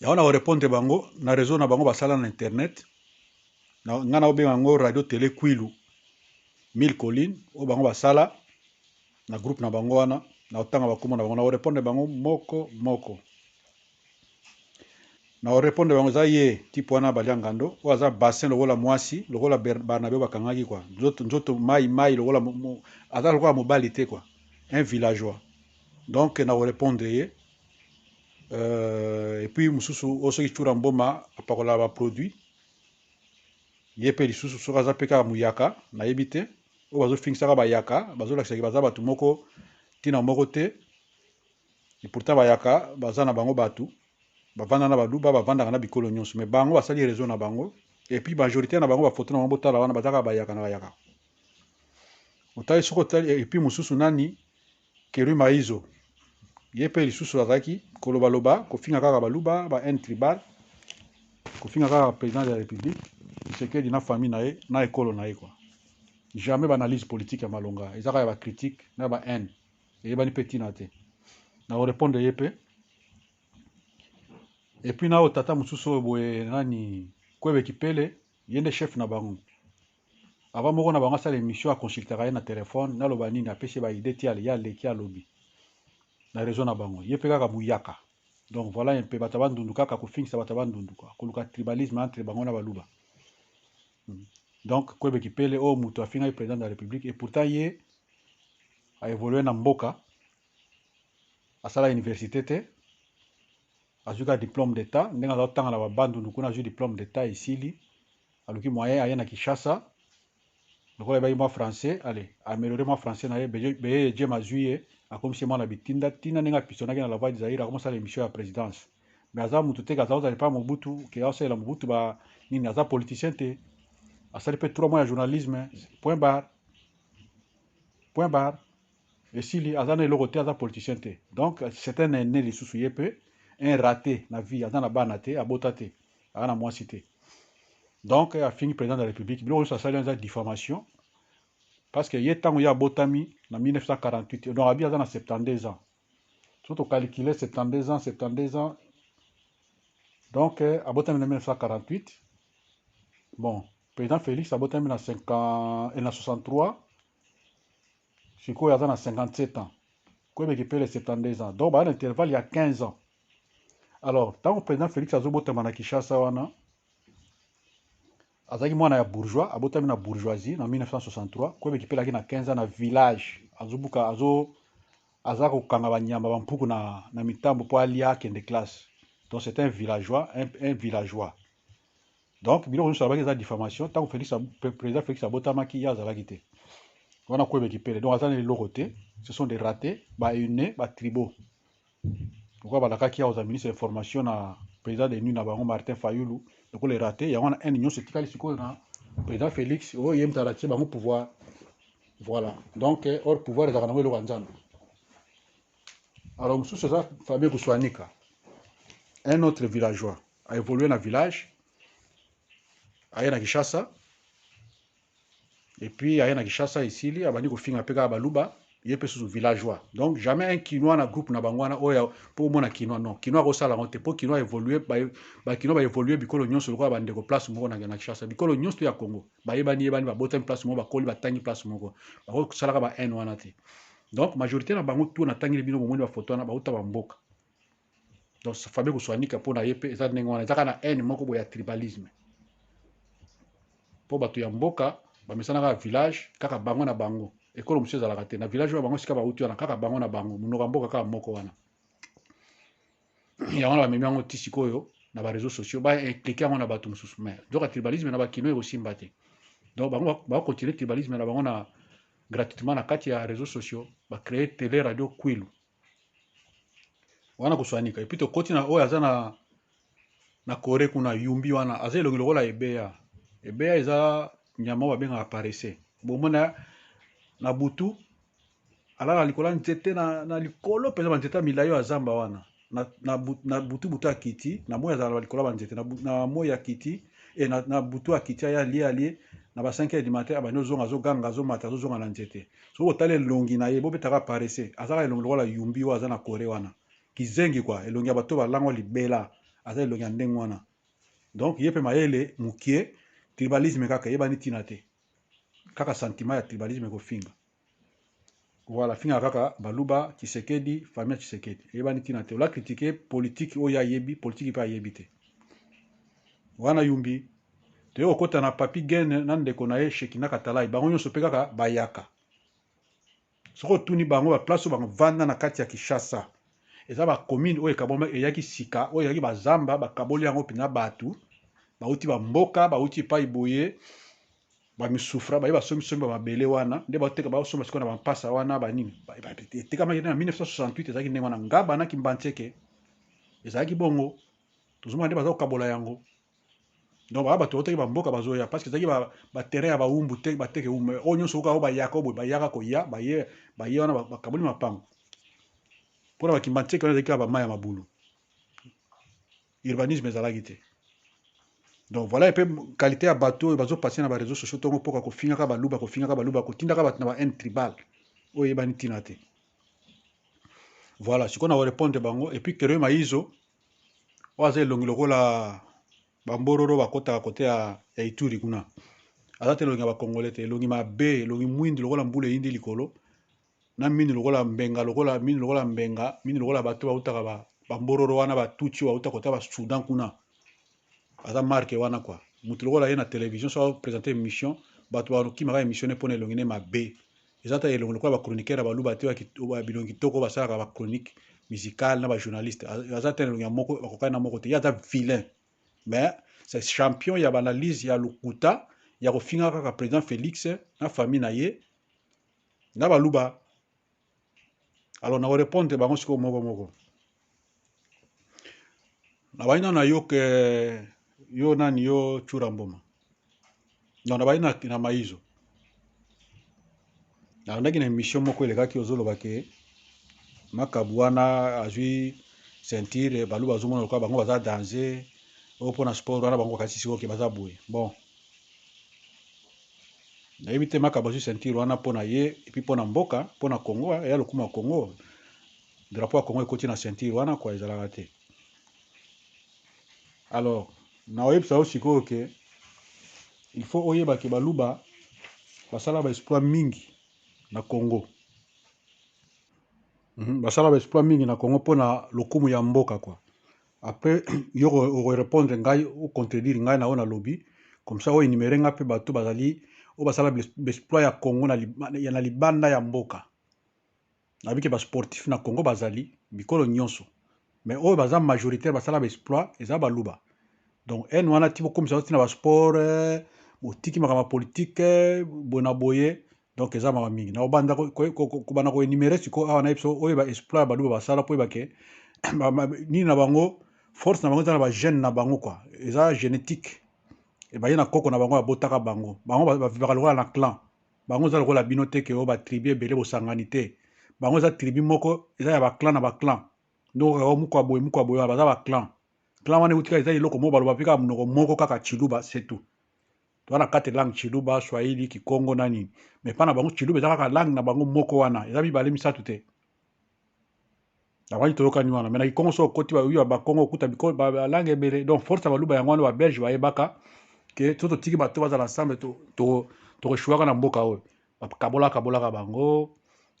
yango na répondre bango na réseau na bango basala na internet nga na obenga yango radio télé Kwilu 1000 collines o bango basala na groupe na bango wana na otanga bakoma na bango na répondre bango moko moko na répondre bango za ye type wana baliangando o aza bassin lokola mwasi lokola Barnabé bakangaki quoi nzoto mai lokola aza lokola mobali te quoi un villageois donc na répondre ye et puis mususu osoki chura mboma apakola ba produit ye pe lisusu soki aza pe kaka muyaka nayebi te oyo bazofingisaka bayaka bazolakisaki baza bato moko ntina moko te et pourtant bayaka baza na bango bato bavanda na baluba bavandaka na bikolo nyonso mais bango basali réseau na bango et puis majorité na bango bafoto na bango botala wana bazaka bayaka na bayaka otali soki otali et puis mosusu nani Keru Maizo ye pe lisusu azalaki kolobaloba kofinga kaka baluba ba un tribal kofinga kaka président de la république Tshisekedi na famille na ye na ekolo na ye quoi jamais banalyse politique ya malonga ezaka ya bacritique na ba haine eyebani mpe ntina te na korépondre ye mpe et puis na oyo tata mosusu oyo boye nani Kwebe Kipele ye nde chef na bango avant moko na bango asala émission aconsultaka ye na telefone naloba nini apesi baide ti ye aleki alobi na réseau na bango ye mpe kaka muyaka donc voilà mpe bato bandundu kaka kofingisa bato bandundu quoi koluka tribalisme entre bango na baluba donc Kwebe Kipele oyo moto afingai président de la république et pourtant ye a évolué na mboka asala université te azwi kaka diplôme d'état ndenge azotanga na babandundu kuna azwi diplôme d'état esili aluki moyen aye na Kinshasa lokola ebai mwa français allez amélioré mwa français na ye beye jem azwi ye akomisi mwana bitinda tina ndenge apisonaki na la voix du Zaïre akomosala émission ya présidence mais aza mutu te aza ozali pa Mobutu ke aosalela Mobutu ba nini aza politicien te asali mpe 3 mois ya journalisme point barre esili aza na eloko te aza politicien te donc c'est un aîné lisusu ye mpe un raté na vie aza na bana te abota te aza na mwasi te donc afingi président de la république biloko nyonso asali eza diffamation parce que ye ntango ye abotami na 1948 donc abi aza na 72 ans so tocalcule 72 ans donc abotami na 1948 bon président Félix abotami na 63 sikoyo aza na 57 ans Kwebe Kipele 72 ans donc baa na intervalle ya 15 ans alors ntango président Félix azobotama na Kinshasa wana azalaki mwana ya bourgeois abotami na bourgeoisie na 1963 Kwebe Kipele aki na 15 ans na village azobuka aza kokanga banyama bampuku na mitambo mpo alia akende classe donc c'est un villageois donc biloko nyonso alobaki eza diffamation ntango président Félix abotamaki ye azalaki te wana Kwebe Kipele donc aza na eloko te ce sont des ratés baune batribaux pourquoi balakaki awa oza ministre information na président de nuit na bango Martin Fayulu lokola raté yango wana ene nyonso etikali sikoyo na président Félix oyo ye mutala tie bango pouvoir voilà donc or pouvoir ezalaka nango eloko ya nzambe alors mosusu eza Fabien Kuswanika un autre villageois a évolué na village aye na Kinshasa et puis aye na Kinshasa isili abandi kofinga pe kaka baluba ye pe susu villageois. Donc jamais un Kinois na groupe na bango wana oyo po mona Kinois non. Kinois kosala ngo te po Kinois évoluer ba Kinois ba évoluer bikolo nyonso lokola bandeko place moko na Kinshasa. Bikolo nyonso ya Congo. Ba yebani ba botami place moko ba koli ba tangi place moko. Ba kosala ka ba haine wana te. Donc majorité na bango tout na tangi bino bomoni ba photo na ba uta ba mboka. Donc ça fabé ko soanika po na yepe eza ndenge wana ezaka na haine moko boya tribalisme. Po bato ya mboka bamesana kaka village kaka bango na bango. Ekolo monsieur ezalaka te na village oyo bango sika bauti wana kaka bango na bango monoko mboka kaka moko wana yango wana bamemi yango ti sikoyo na bareseau sociaux baimplike yango na bato mosusu mais donc tribalisme na bakino ekosimba te donc bango bakocontinue tribalisme na bango na gratuitement na kati ya réseaux sociaux bacrée télé radio kwilu wana koswanika epuis tokoti na oyo aza na Corée kuna yumbi wana aza elongi lokola ebeya eza nyama oyo babengaka paresse bomona na butu alala likolo nzete na likolo mpenza banzete ya milai oyo ya zamba wana na butu akiti na moi azala likolo ya banzete na moi ya kiti na butu akiti aya alie na ba 5 heures du matin abandi ozonga azoganga azomata azozonga na nzete soki otala elongi na ye bobetaka paresse azaka elongi lokola yumbi oyo aza na Corée wana kizengi kwa elongi ya bato balango libela aza elongi ya ndenge wana donc ye mpe mayele mokie tribalisme kaka yebani ntina te kaka sentiment ya tribalisme kofinga voilà finga kaka baluba Tshisekedi famille Tshisekedi yebani ntina te ola critiquer politique oyo ayebi politique mpe ayebi te wana yumbi toye kokota na papi gene na ndeko na ye Shekina Katalai bango nyonso mpe kaka bayaka soki otuni bango baplace oyo bango vanda na kati ya Kinshasa eza bacommune oyo ekaboma eyaki sika oyo eyaki bazamba bakaboli yango mpena bato bauti bamboka bauti epai boye bamisufra baye basombi bamabele wana nde bateka basomba sikoyo na bampasa wana banini etekamaki na 1968 ezalaki ndenge wana ngaba na Kimbancheke ezalaki bongo tozomona nde baza kokabola yango donc baya bato baoteki bamboka bazoya parce que ezalaki baterrain ya bawumbu te bateke umbu oyo nyonso oyo bayaka oyo bayaka koya baye wana bakaboli mapango mpona Bakimbancheke wana ezalaki kaka bamai ya mabulu urbanisme ezalaki te donc voilà epe qualité ya bato oyo bazopase na bareseau sociaux ntongo mpoka kofingaka baluba kotindaka bato na bahaine tribal oyo eyebani ntina te voilà sikoyo na korépondre bango epuis Keroye Maizo oyo aza elongi lokola bambororo bakotaka kote ya Ituri kuna aza te elongi ya bakongole te elongi mabe elongi mwindi lokola mbula eyindi likolo na mini lokola mbenga mini lokola bato bautaka bambororo wana batuti oyo bauta kota basudan kuna aza marke wana kwa mutu lokola ye na télévision so présenter émission bato bakimaka émission ne mpona elongi ne mabe eza ta elongi lokola bachroniqueur ya baluba te bilongi kitoko basalaka bachronique musicale na bajournaliste aza te elongi ya moko bakokani na moko te ye aza vilain mais c'est champion ya baanalyse ya lokuta ya kofinga kaka président Félix na famille na ye na baluba alors na korépondre bango sikoyo moko na baina na yo ke yo nani yo Chura Mboma non na baina na Maizo nalandaki na émission moko elekaki ozoloba ke makabu wana azwi ceinture baluba azomona lokola bango baza danger oyo mpona sport wana bango bakasi sikoyo ke baza boye bon nayebi te makabu azwi ceinture wana mpona ye epuis mpona mboka mpona Congo eya lokumu ya Congo drapeau ya Congo ekoti na ceinture wana kwa ezalaka te alors na oyebisa yo sikoyo ke il faut oyeba ke baluba basala baexploit mingi na Congo basala baexploit mingi na Congo mpona lokumu ya mboka kwa après yo okorépondre ngai ocontredire ngai na oyo nalobi comme ça oyo enumere nga mpe bato bazali oyo basala baexploit ya Congo na libanda ya mboka nayebi ke basportif na Congo bazali bikolo nyonso mais oyo baza majoritaire basala baexploit eza baluba donc ene wana ti bokomisa tina basport botiki makambo politique boye na boye donc eza makambo mingi na obanda kobanda koenumere sikoyo awa na biso oyo baexploit ya baluba basala mpo oyebake nini na bango force na bango eza na bagene na bango kwa eza génétique ebaye na koko na bango babotaka bango bavivaka lokola na clan bango eza lokola bino te ke oyo batribu ebele bosangani te bango eza tribu moko eza ya baclan na baclan ndoko kaka mukwa boye baza baclan clan wana euti kaka eza eloko moko baloba mpe kaka monoko moko kaka chiluba c'est tout to wana kate langue chiluba swahili kikongo nani mais pas na bango chiluba eza kaka langue na bango moko wana eza mibale misatu te na wani toyokani wana mais na kikongo so okoti oyo bakongo okuta balangue ebele donc force ya baluba yango wana babelge bayebaka ke so totiki bato baza na ensemble tokoshuwaka na mboka oyo bakabolaka bango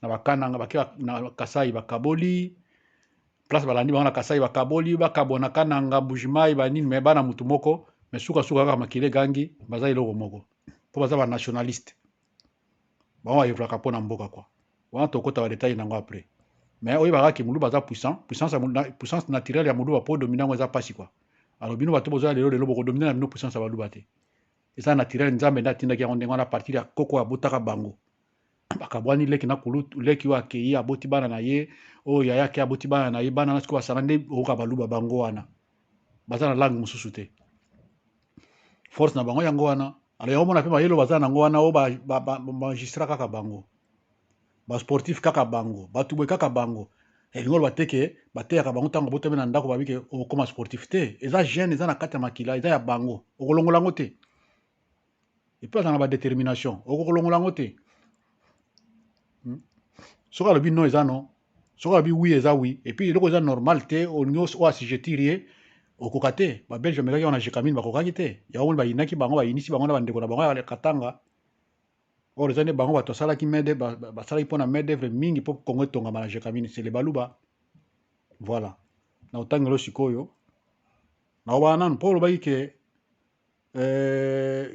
na bakananga bake na kasai bakaboli place balandi bango na kasai bakaboli bakabona kananga mbujimai banini me bana mutu moko me suka kaka makile gangi baza eloko moko mpo baza banationaliste bango bayevlaka mpo na mboka kwa wana tokota badetail nango apres mais oyebaka ke moluba aza puissance naturelle ya moluba mpo domine yango eza mpasi kwa alobi no bato bozoya lelo bokodomine na bino puissance ya baluba te eza naturel nzambe nde atindaki yango ndenge wana a partir ya koko abotaka bango bakabwani leki na kulutu leki oyo akei aboti bana na ye oyo yaya ake aboti bana na ye bana na sikoyo basala nde okoka baluba bango wana baza na langue mosusu te force na bango yango wana alors yango mona mpe mayelo baza nango wana oyo bamagistrat kaka bango basportif kaka bango bato boye kaka bango elingo loba te ke bateyaka bango ntango botami na ndako babi ke okokoma sportif te eza jeune eza na kati ya makila eza ya bango okolongola yango te epuis aza na badétermination okokolongola yango te soki alobi no eza no soki alobi wi eza wi epuis eloko eza normal te olingi oyo asigetiri ye okoka te babelge bamekaki wana jekamine bakokaki te yango moni bayinaki bango bayinisi bango na bandeko na bango ya katanga or eza nde bango bato basalaki basalaki mpona main d'œuvre mingi mpo kongo etongama na jekamine c'est le baluba voilà na otangelo sikoyo na obana nanu mpo olobaki ke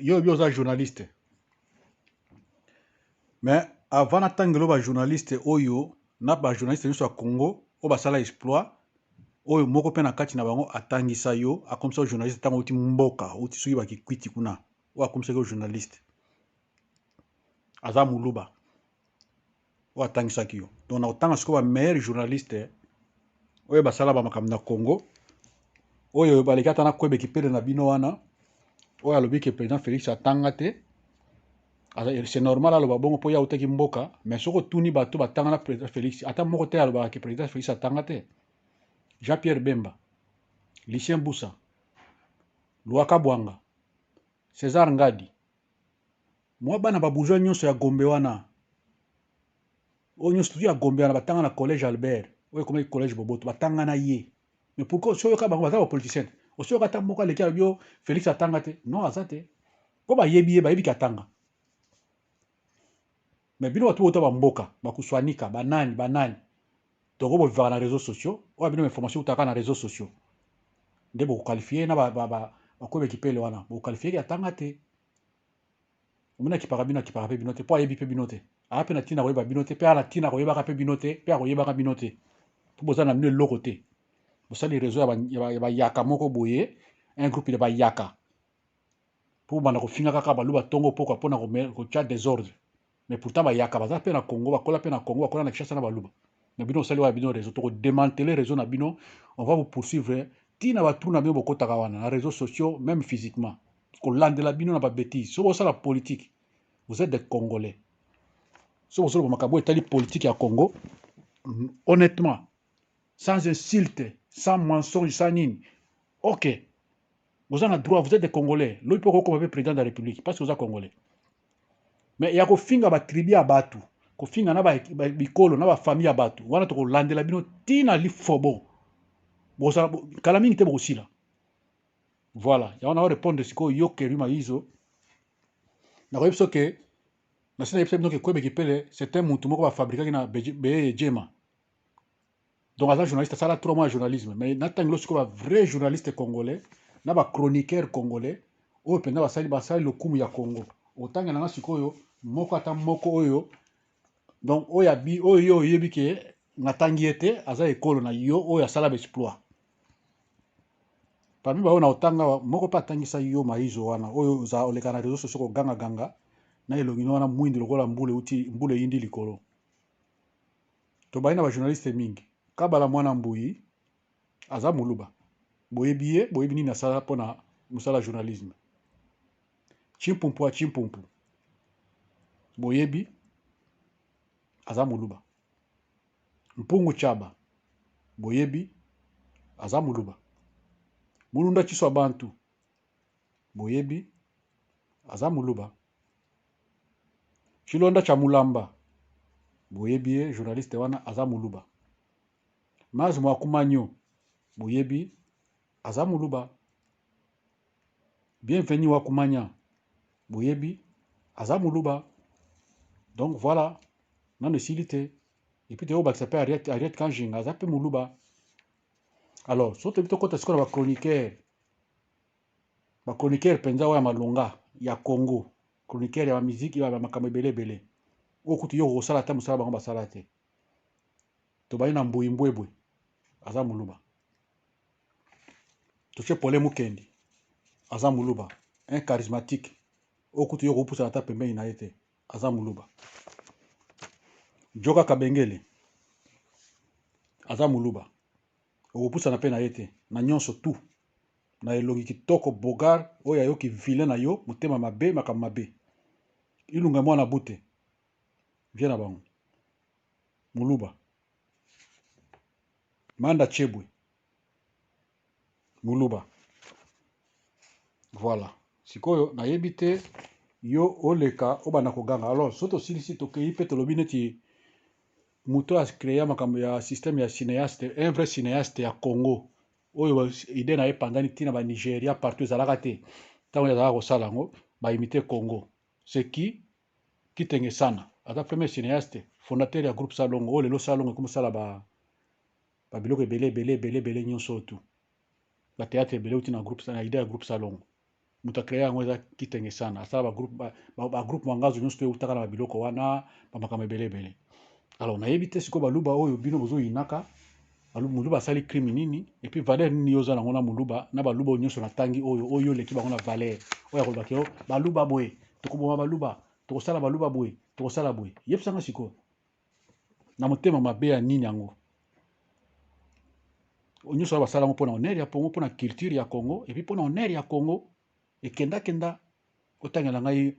yo obi oza journaliste mais avant natangelo bajournaliste oyo na bajournaliste nyonso ya congo oyo basala exploit oyo moko mpe na kati na bango atangisa yo akomisa journaliste ntango outi mboka outi soki bakikwiti kuna oyo akomisaki yo journaliste aza moluba oyo atangisaki yo donc na kotanga sikoyo bameilleur journaliste oyo basala bamakambo na congo oyo baleki ata na kwebeki pele na bino wana oyo alobi ke président félix atanga te c'est normal aloba bongo mpo ye autaki mboka mais soki otuni bato batanga na président félix ata moko te alobaka ke président félix atanga te Jean Pierre Bemba Lucien Busa Luaka Bwanga César Ngadi mwa bana babourgeois nyonso ya Gombe wana oyo nyonso tutu ya Gombe wana batanga na collège Albert oyo ekomaki collège Boboto batanga na ye mais pourquoi soyoka bango baza bapoliticien osoyoka ata moko aleki alobi yo Félix atanga te non aza te mpo bayebi ye bayebi ke atanga mais bino bato bota bamboka bakuswanika banani toko bovivaka na réseaux sociaux oyo bino information utaka na réseaux sociaux nde bokokalifie na bakwebeki pele wana bokokalifie ke atanga te omona akipaka mpe bino te mpo ayebi mpe bino te aya mpe na ntina koyeba bino te mpe aya na ntina koyebaka mpe bino te mpe akoyebaka bino te mpo boza na bino eloko te bosali réseau ya bayaka moko boye un groupe ya bayaka mpo banda kofinga kaka baluba ntongo pokwa mpona kotya désordre mais pourtant bayaka baza mpe na congo bakola mpe na congo bakola na kishasa na baluba na bino osali wana bino réseau tokodémantele réseau na bino on va vous poursuivre ntina batru na bino bokotaka wana na réseaux sociaux même physiquement kolandela bino na babétise so bosala politique vous êtes des congolais so bosala makambo etali politique ya congo honnêtement sans insulte sans mensonge sans nini ok vous avez droit vous êtes des congolais lobi mpo kokoma mpe président de la république parce que vous êtes congolais mais ya kofinga batribu ya bato kofinga na bikolo na bafamille ya bato wana tokolandela bino ntina lifobo kala mingi te bokosila voilà yango na orépondre sikoyo yo Kerui Maizo nakoyebi so ke nasi na yebisa bino ke kwebeki pele c'est un mutu moko bafabrikaki na beye jema donc aza journaliste asala 3 mois ya journalisme mais natangelo sikoyo bavrai journaliste congolais na bachroniqueur congolais oyo mpenza basali lokumu ya congo otangela nga sikoyo moko ata moko oyo donc oyo yo oyebi ke natangi ye te aza ekolo na yo oyo asala baexploit parmi baoyo na otanga moko mpe atangisa yo Maizo wana oyo oleka na réseau sociaux kogangaganga na elongi wana mwindi lokola mbula eyindi likolo tobai na bajournaliste mingi Kabala Mwana Mbuyi aza moluba boyebi ye boyebi nini asala mpona mosala journalisme Chimpumpu boyebi aza moluba Mpungu Chaba boyebi aza moluba Mulunda Chiswa Bantu boyebi aza muluba. Chilonda cha mulamba boyebi journaliste wana aza muluba. Maz Mwakumanyo boyebi aza muluba. Bienvenu Wakumanya boyebi aza muluba. Donc voilà, non de silité. Et puis théo bakisa pe Ariette Kanjing aza pe muluba. Alors, soto bito kota sikola ba chroniqueur penza wa malonga ya Congo. Chroniqueur ya musique ya makambo belé. Okuti yo kosala ta musala bango basala te. To bayi na mbuimbwebwe aza muluba. Toche Pole Mukendi aza muluba. Un charismatique. Okuti yo kopusa na ta pembeni na yete aza muluba. Joka Kabengele aza muluba. Okopusa na pe na yete na nyonso tout. Na elongi kitoko bogar oya yo ki vilain na yo mutema mabe makambo mabe. Ilunga mwana bute. Viens na bango. Muluba. Manda Chebwe. Muluba. Voilà. Sikoyo na yebite yo oleka obana koganga. Alors soto silisi tokei pe tolobi neti muto a créé makambo ya système ya cinéaste, un vrai cinéaste ya Congo. Oyo idée na epandani tina ba Nigeria partout ezalaka te. Tango ezalaka kosala yango ba imiter Congo. C'est qui tenge sana. Ata premier cinéaste, fondateur ya groupe Salongo. Oyo lelo Salongo comme ça ba biloko belé nyonso tout. Ba théâtre belé uti na groupe na idée ya groupe Salongo. Muto a créé yango eza kitenge sana. Asala ba groupe mangazo nyonso to utaka na ba biloko wana ba makambo belé. Alors na yebite siko baluba oyo bino bozo inaka muluba asali crime nini et puis valeur nini yoza na ngona muluba na baluba nyonso na tangi oyo leki bango na valeur oyo ko bakio baluba boye tokoboma baluba tokosala baluba boye tokosala boye yebisanga siko na motema mabe ya nini yango nyonso basala ngo pona honneur ya Congo pona culture ya Congo et puis pona honneur ya Congo et kenda otangela ngai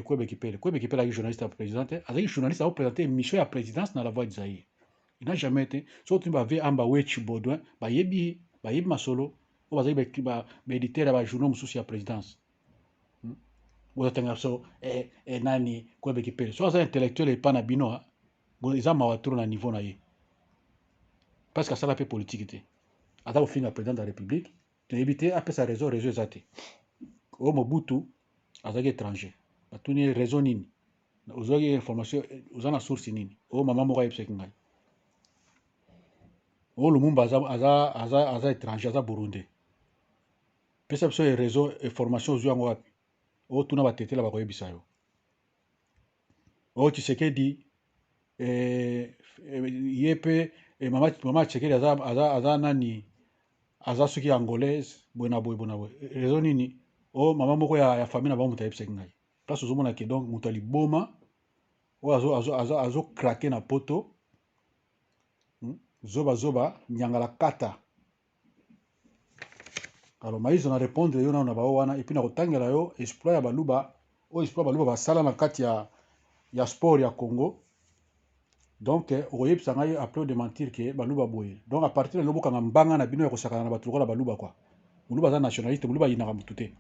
Kwebe Kipele est journaliste à présidente. Avec journaliste à présenter une mission à présidence dans la voix d'Isaïe. Il n'a jamais été. Surtout, il avait Amba Wechi Baudouin, Yebi Masolo, ou va méditer la journée sous la présidence. Vous êtes un garçon, et Nani, Kwebe Kipele. Soit intellectuel et pas Nabino, ils ont ma à niveau naïe. Parce que ça l'a fait politique. Attends, au fin, le président de la République, tu as évité, après sa réseau zate. Au Mobutu, azaki étranger. Batuni raison nini ozwaki information oza na source nini o mama moko ayebisaki ngai o Lumumba aza étranger aza burundais pesa biso réseau information ozwi yango wapi o tuna batetela bakoyebisa yo o Tshisekedi ye mpe mama Tshisekedi aza nani aza soki angolaise boye na boye raison nini o mama moko ya famille na bango moto ayebisaki ngai place ozomona ke donc moto aliboma oyo azo na poto zoba nyangala kata. Alors maïs on a répondre yo na bao wana et puis na kotangela yo exploit ya baluba o exploit baluba basala na kati ya sport ya Congo. Donc oyebisa ngai après de mentir que baluba boye. Donc à partir de loboka mbanga na bino ya kosakana na batu lokola baluba quoi. Muluba za nationaliste muluba yinaka mutu te.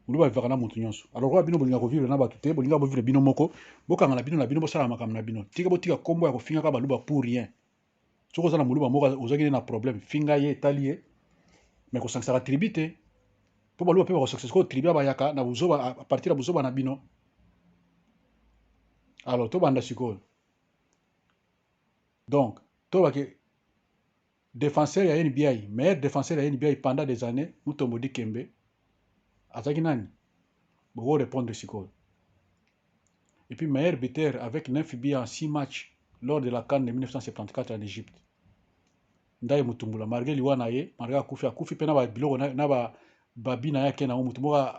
Muluba vivaka na mutu nyonso. Alors kwa bino bolinga ko vivre na batu te bolinga bo vivre bino moko bokanga na bino bosala makambo na bino. Tika kombo ya kofinga ka baluba pour rien. Soko za na muluba moko ozaki na problème finga ye talie mais ko sangsaka tribu te. Po baluba pe ko sangsaka ko tribu ba yaka na buzoba à partir de buzoba na bino. Alors to banda sikoyo. Donc to ba ke défenseur ya NBI, meilleur défenseur ya NBI pendant des années, Mutombo Dikembe, azaki nani? Bon, répondre sikoyo. Et puis meilleur buteur avec 9 buts en 6 matchs lors de la CAN de 1974 en Égypte. Ndaye Mutumbula, malgré liwana ye, malgré akufi pe na ba biloko na ba babina yake na Mutumbula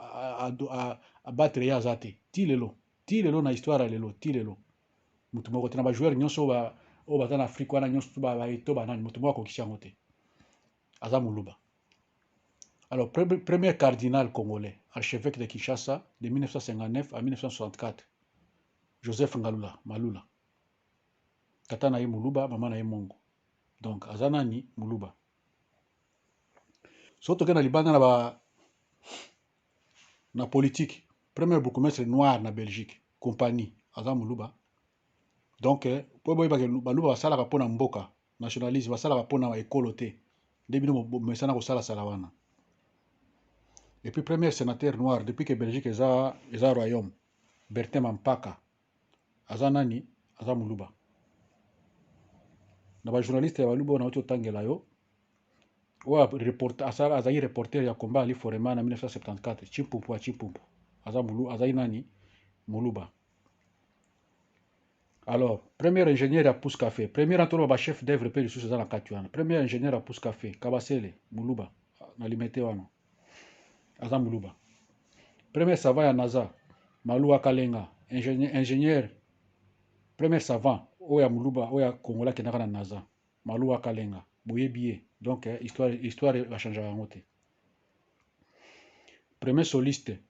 a battre ya zate. Ti lelo na histoire lelo, ti lelo. Mutumbula tena ba joueur nyonso ba o bazana Afrique wana nyonso ba eto banani Mutumbula ko kishango te. Aza Muluba. Alors premier cardinal congolais, archevêque de Kinshasa de 1959 à 1964. Joseph Malula. Tata na ye Muluba, maman na ye Mongo. Donc azanani Muluba. Soto ke na libanda na politique. premier bourgmestre noir na Belgique compagnie aza muluba. Donc po boyeba ke baluba basalaka mpona mboka nationalisme basalaka mpona ekolo te nde bino mesana kosala wana. Et puis premier sénateur noir depuis que Belgique eza royaume Bertin Mampaka aza nani aza muluba. Na ba journaliste ya baluba na otangela yo oya reporter azali reporter ya combat ali Forema na 1974 Chimpumpu aza nani muluba. Alors, premier ingénieur à Pousse Café, premier antoloba chef d'œuvre pe lisusu za na katuana, premier ingénieur à Pousse Café, Kabasele, muluba, na limité wana. Aza muluba. Premier savant ya NASA, Malua Kalenga, ingénieur, premier savant, oya muluba, oya Kongola kenaka na NASA, Malua Kalenga, boye biye. Donc, histoire va changer en moté. Premier soliste,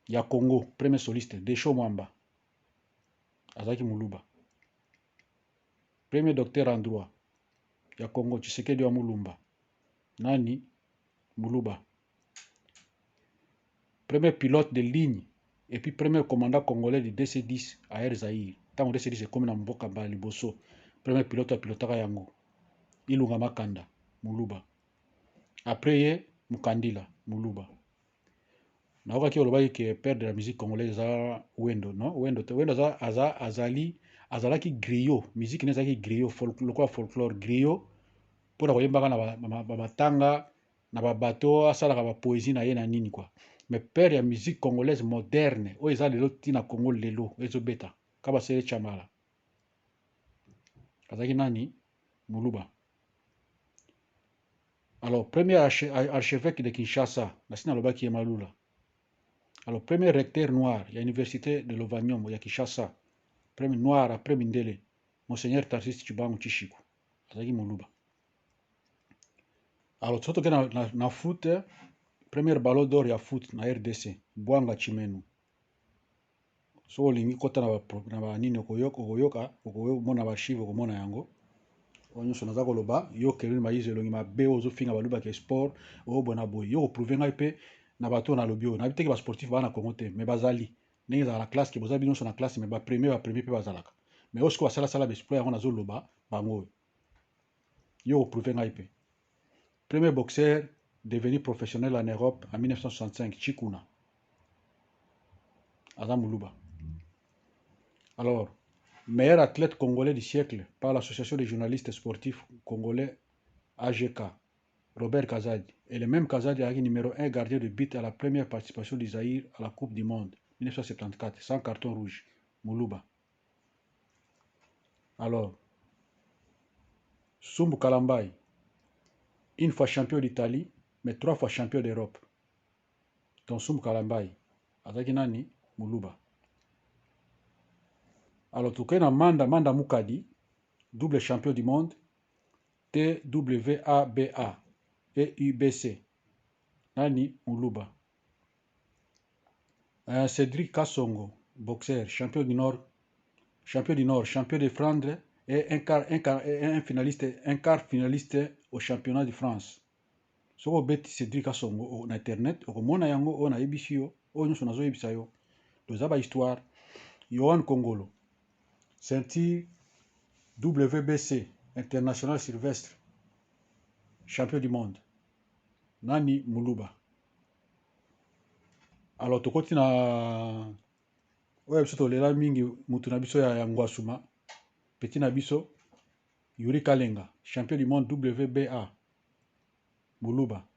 ya Congo, premier soliste, Desho Mwamba, azaki muluba. Premier docteur en droit, ya Congo, Tshisekedi wa Mulumba, nani muluba. Premier pilote de ligne, et puis premier commandant congolais du DC-10 à Air Zaïre. Tant que DC-10 est comme dans Mboka Liboso, premier pilote à pilotaka yango. Ilunga Makanda, muluba. Après, Mukandila, muluba. Naoka ki olobaki ke père de la musique congolaise za Wendo, non? Wendo azalaki griot, musique nezaki griot, lokola folklore griot, pour la koyembaka na batanga, na babato, asalaka ba poésie na ye na nini quoi. Mais père ya musique congolaise moderne, oyo eza lelo tina Congo lelo, ezobeta, Kabasele Chamala. Azalaki nani? Muluba. Alors, premier archevêque de Kinshasa, Nasina Lobaki Malula. Alors, premier recteur noir, il y a l'université de Lovanium, il y a Kinshasa. Premier noir, après Mindele, Monseigneur Tarsis Chibango Chishiku. Azalaki Muluba. Alors, surtout que na foot, premier ballon d'or ya foot na RDC, Bwanga Chimenu. So olingi kota na ba nini okoyoka okomona ba chiffre okomona yango. Onyo so naza koloba yo kelini mayize elongi mabe ozofinga baluba ke sport obona boy yo prouver ngai pe na bato na lobio na biteki ba sportif bana Congo te mais bazali ndenge za la classe ke boza bino so na classe mais ba premier pe bazalaka mais osko basala ba exploit yango nazo loba bango yo prouver ngai pe. Premier boxeur devenu professionnel en Europe en 1965 Chikuna aza muluba. Alors, meilleur athlète congolais du siècle par l'association des journalistes sportifs congolais AGK, Robert Kazadi. Et le même Kazadi a été numéro 1 gardien de but à la première participation du Zaïre à la Coupe du Monde 1974, sans carton rouge, Muluba. Alors, Sumbu Kalambai, une fois champion d'Italie, mais 3 fois champion d'Europe. Donc Sumbu Kalambai, Azakinani, Muluba. Alors, tout cas, Manda Mukadi, double champion du monde, TWABA et UBC. Nani Muluba. Cédric Kassongo, boxeur, champion du Nord, champion de Flandre et un quart finaliste au championnat de France. Soko beti Cédric Kassongo na internet, okomona yango o na yebisi yo, o nyonso nazo yebisa yo. Toza ba histoire. Yohan Kongolo, ceinture WBC, international Sylvestre, champion du monde. Nani Muluba. Alors tokoti na oyo biso tolela mingi mutu na biso ya Ngwasuma, petit na biso Yuri Kalenga, champion du monde WBA, Muluba.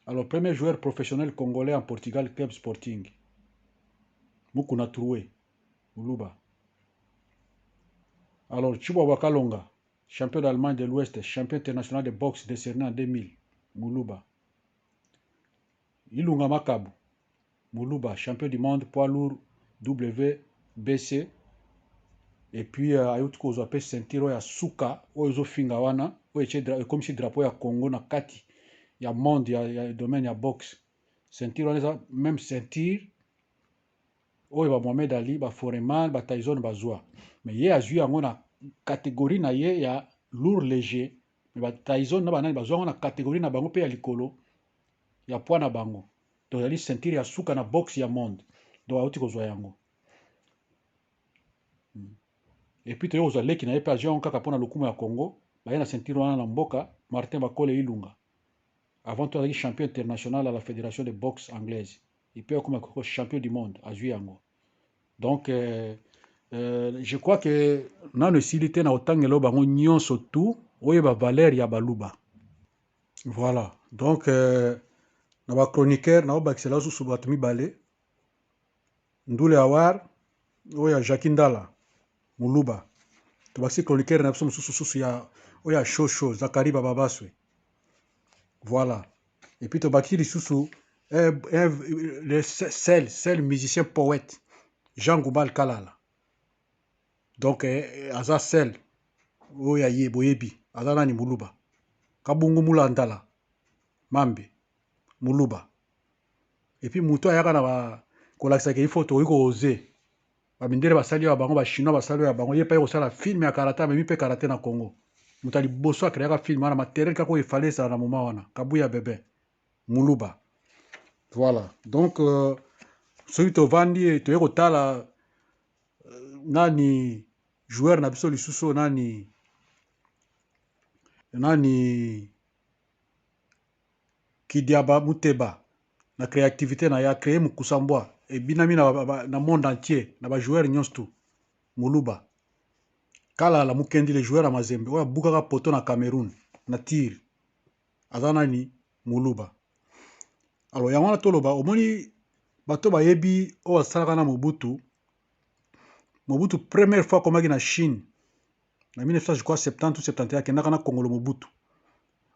Alors premier joueur professionnel congolais en Portugal, Club Sporting, Mukuna Troué, Muluba. Alors Chihuahua Kalonga, champion d'Allemagne de l'Ouest, champion international de boxe décerné en 2000, Muluba. Ilunga Makabu, Muluba, champion du monde poids lourd WBC. Et puis ayuti kozwa pe ceinture ya suka oyo finga wana oyo comme si drapeau ya Congo na kati ya monde ya domaine ya boxe. Ceinture wana même ceinture oyo ba Mohamed Ali, ba Foreman, ba Tyson bazwa. Mais ye azwi yango na catégorie na ye ya lourd léger. Mais ba Tyson na banani bazwa na catégorie na bango pe ya likolo ya poids na bango. donc ezali ceinture ya suka na box ya monde donc auti kozwa yango et puis toyei kozwa leki na ye mpe azwi yango kaka mpona lokumu ya congo baye na ceinture wana na mboka Martin Bakole Ilunga avant tout azalaki champion international à la fédération de boxe anglaise et puis akoma champion du monde azwi yango donc je crois que nano esili te na kotangela bango nyonso tu oyeba valeur ya baluba voilà donc na bachroniqueur naobakisela susu bato mibale Ndule Awar oyo ya Jackie Ndala Muluba tobakisi chroniqueur na biso mosusu susu ya oyo ya Shosho Zakari Bababaswe voilà et puis tobakisi lisusu le seul musicien poète Jean Goubal Kalala donc aza sel oyo ya ye boyebi aza nani Muluba Kabungu Mulandala Mambe Muluba et puis muto ayaka na kolakisaka ifo tokoki koose bamindele basali ya bango bachinois basali ya bango ye mpe kosala filme ya karate amemi mpe karate na Congo moto ya liboso akreaka filme wana materiel kaka oyo efale ezala na moma wana Kabuya Bebe Muluba voilà donc soki tovandi toye kotala nani joueur na biso lisusu nani Kidiaba Muteba na créativité na ya créer Mukusambwa ebinami na monde entier na ba joueur nyonso tu Muluba Kalala Mukendi le joueur à Mazembe oyo abukaka poto na Cameroun na tir aza nani Muluba alors yango wana toloba omoni bato bayebi oyo asalaka na Mobutu première fois komaki na Chine na 1970 ou 71 akendaka na Kongolo Mobutu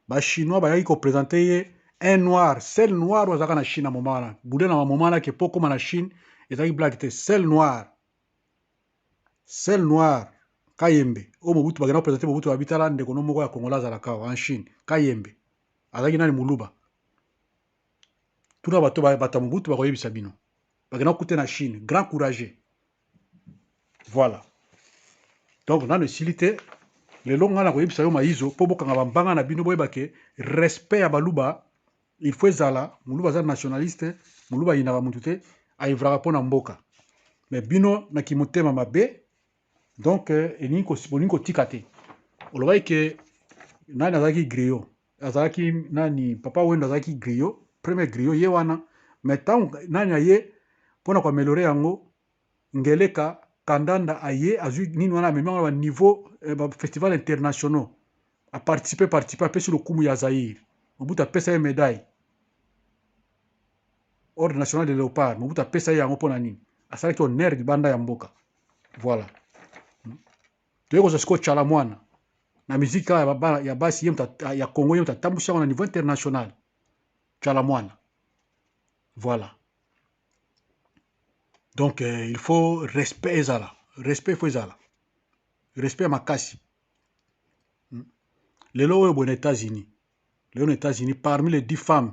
bachinois bayaki kopresente ye un noir seul noir oyo azalaka na Chine na moma wana bude na bamoma wana ke po koma na Chine ezalaki blague te seul noir Kayembe oyo Mobutu bakenda kopresente Mobutu babitala ndeko no moko ya Kongola azalaka en Chine Kayembe azalaki nani Muluba tuna bato ya Mobutu bakoyebisa bino bakenda kokute na Chine grand courageux voilà donc nano esili te lelo nga na koyebisa yo maizo mpo bokanga bambanga na bino boyeba ke respect ya baluba il faut ezala Muluba aza nationaliste Muluba ayinaka mutu te ayivraka mpo na mboka mais bino na kimotema mabe donc bolingi kotika te olobaki ke nani azalaki griot azalaki nani papa wendo azalaki griot premier griot ye wana mais ntango nani aye mpona koameliore yango ngeleka kandanda aye azwi nini wana amemi wana baniveau bafestival internationaux aparticipe apesi lokumu ya Zaire Mobutu apesa ye médaille ordre national de léopard Mobutu apesa ye yango mpona nini asalaki honneur libanda ya mboka voilà toye kozwa sikoyo Tchala Mwana na miziki ya basi ye ya Congo ye moto atambusi yango na niveau international Tchala Mwana voilà donc il faut respect ezala respect faut ezala respect ya makasi lelo oyo boye na États-Unis lelo na États-Unis parmi les 10 femmes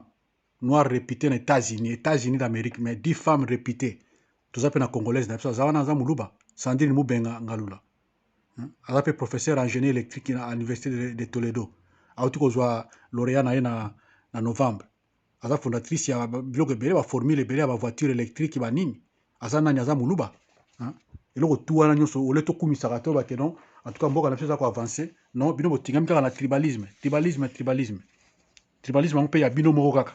noires réputées na États-Unis d'Amérique mais 10 femmes réputées toza mpe na congolaise na biso aza wana aza Muluba Sandrine Mubenga Ngalula aza mpe professeur en génie électrique à l'université de Toledo auti kozwa lauréat na ye na novembre aza fondatrice ya biloko ebele baformule ebele ya bavoiture électrique banini aza nani aza Muluba eloko tu wana nyonso ole tokumisaka to bake non en tout cas mboka na biso eza koavance non bino botingami kaka na tribalisme yango mpe ya bino moko kaka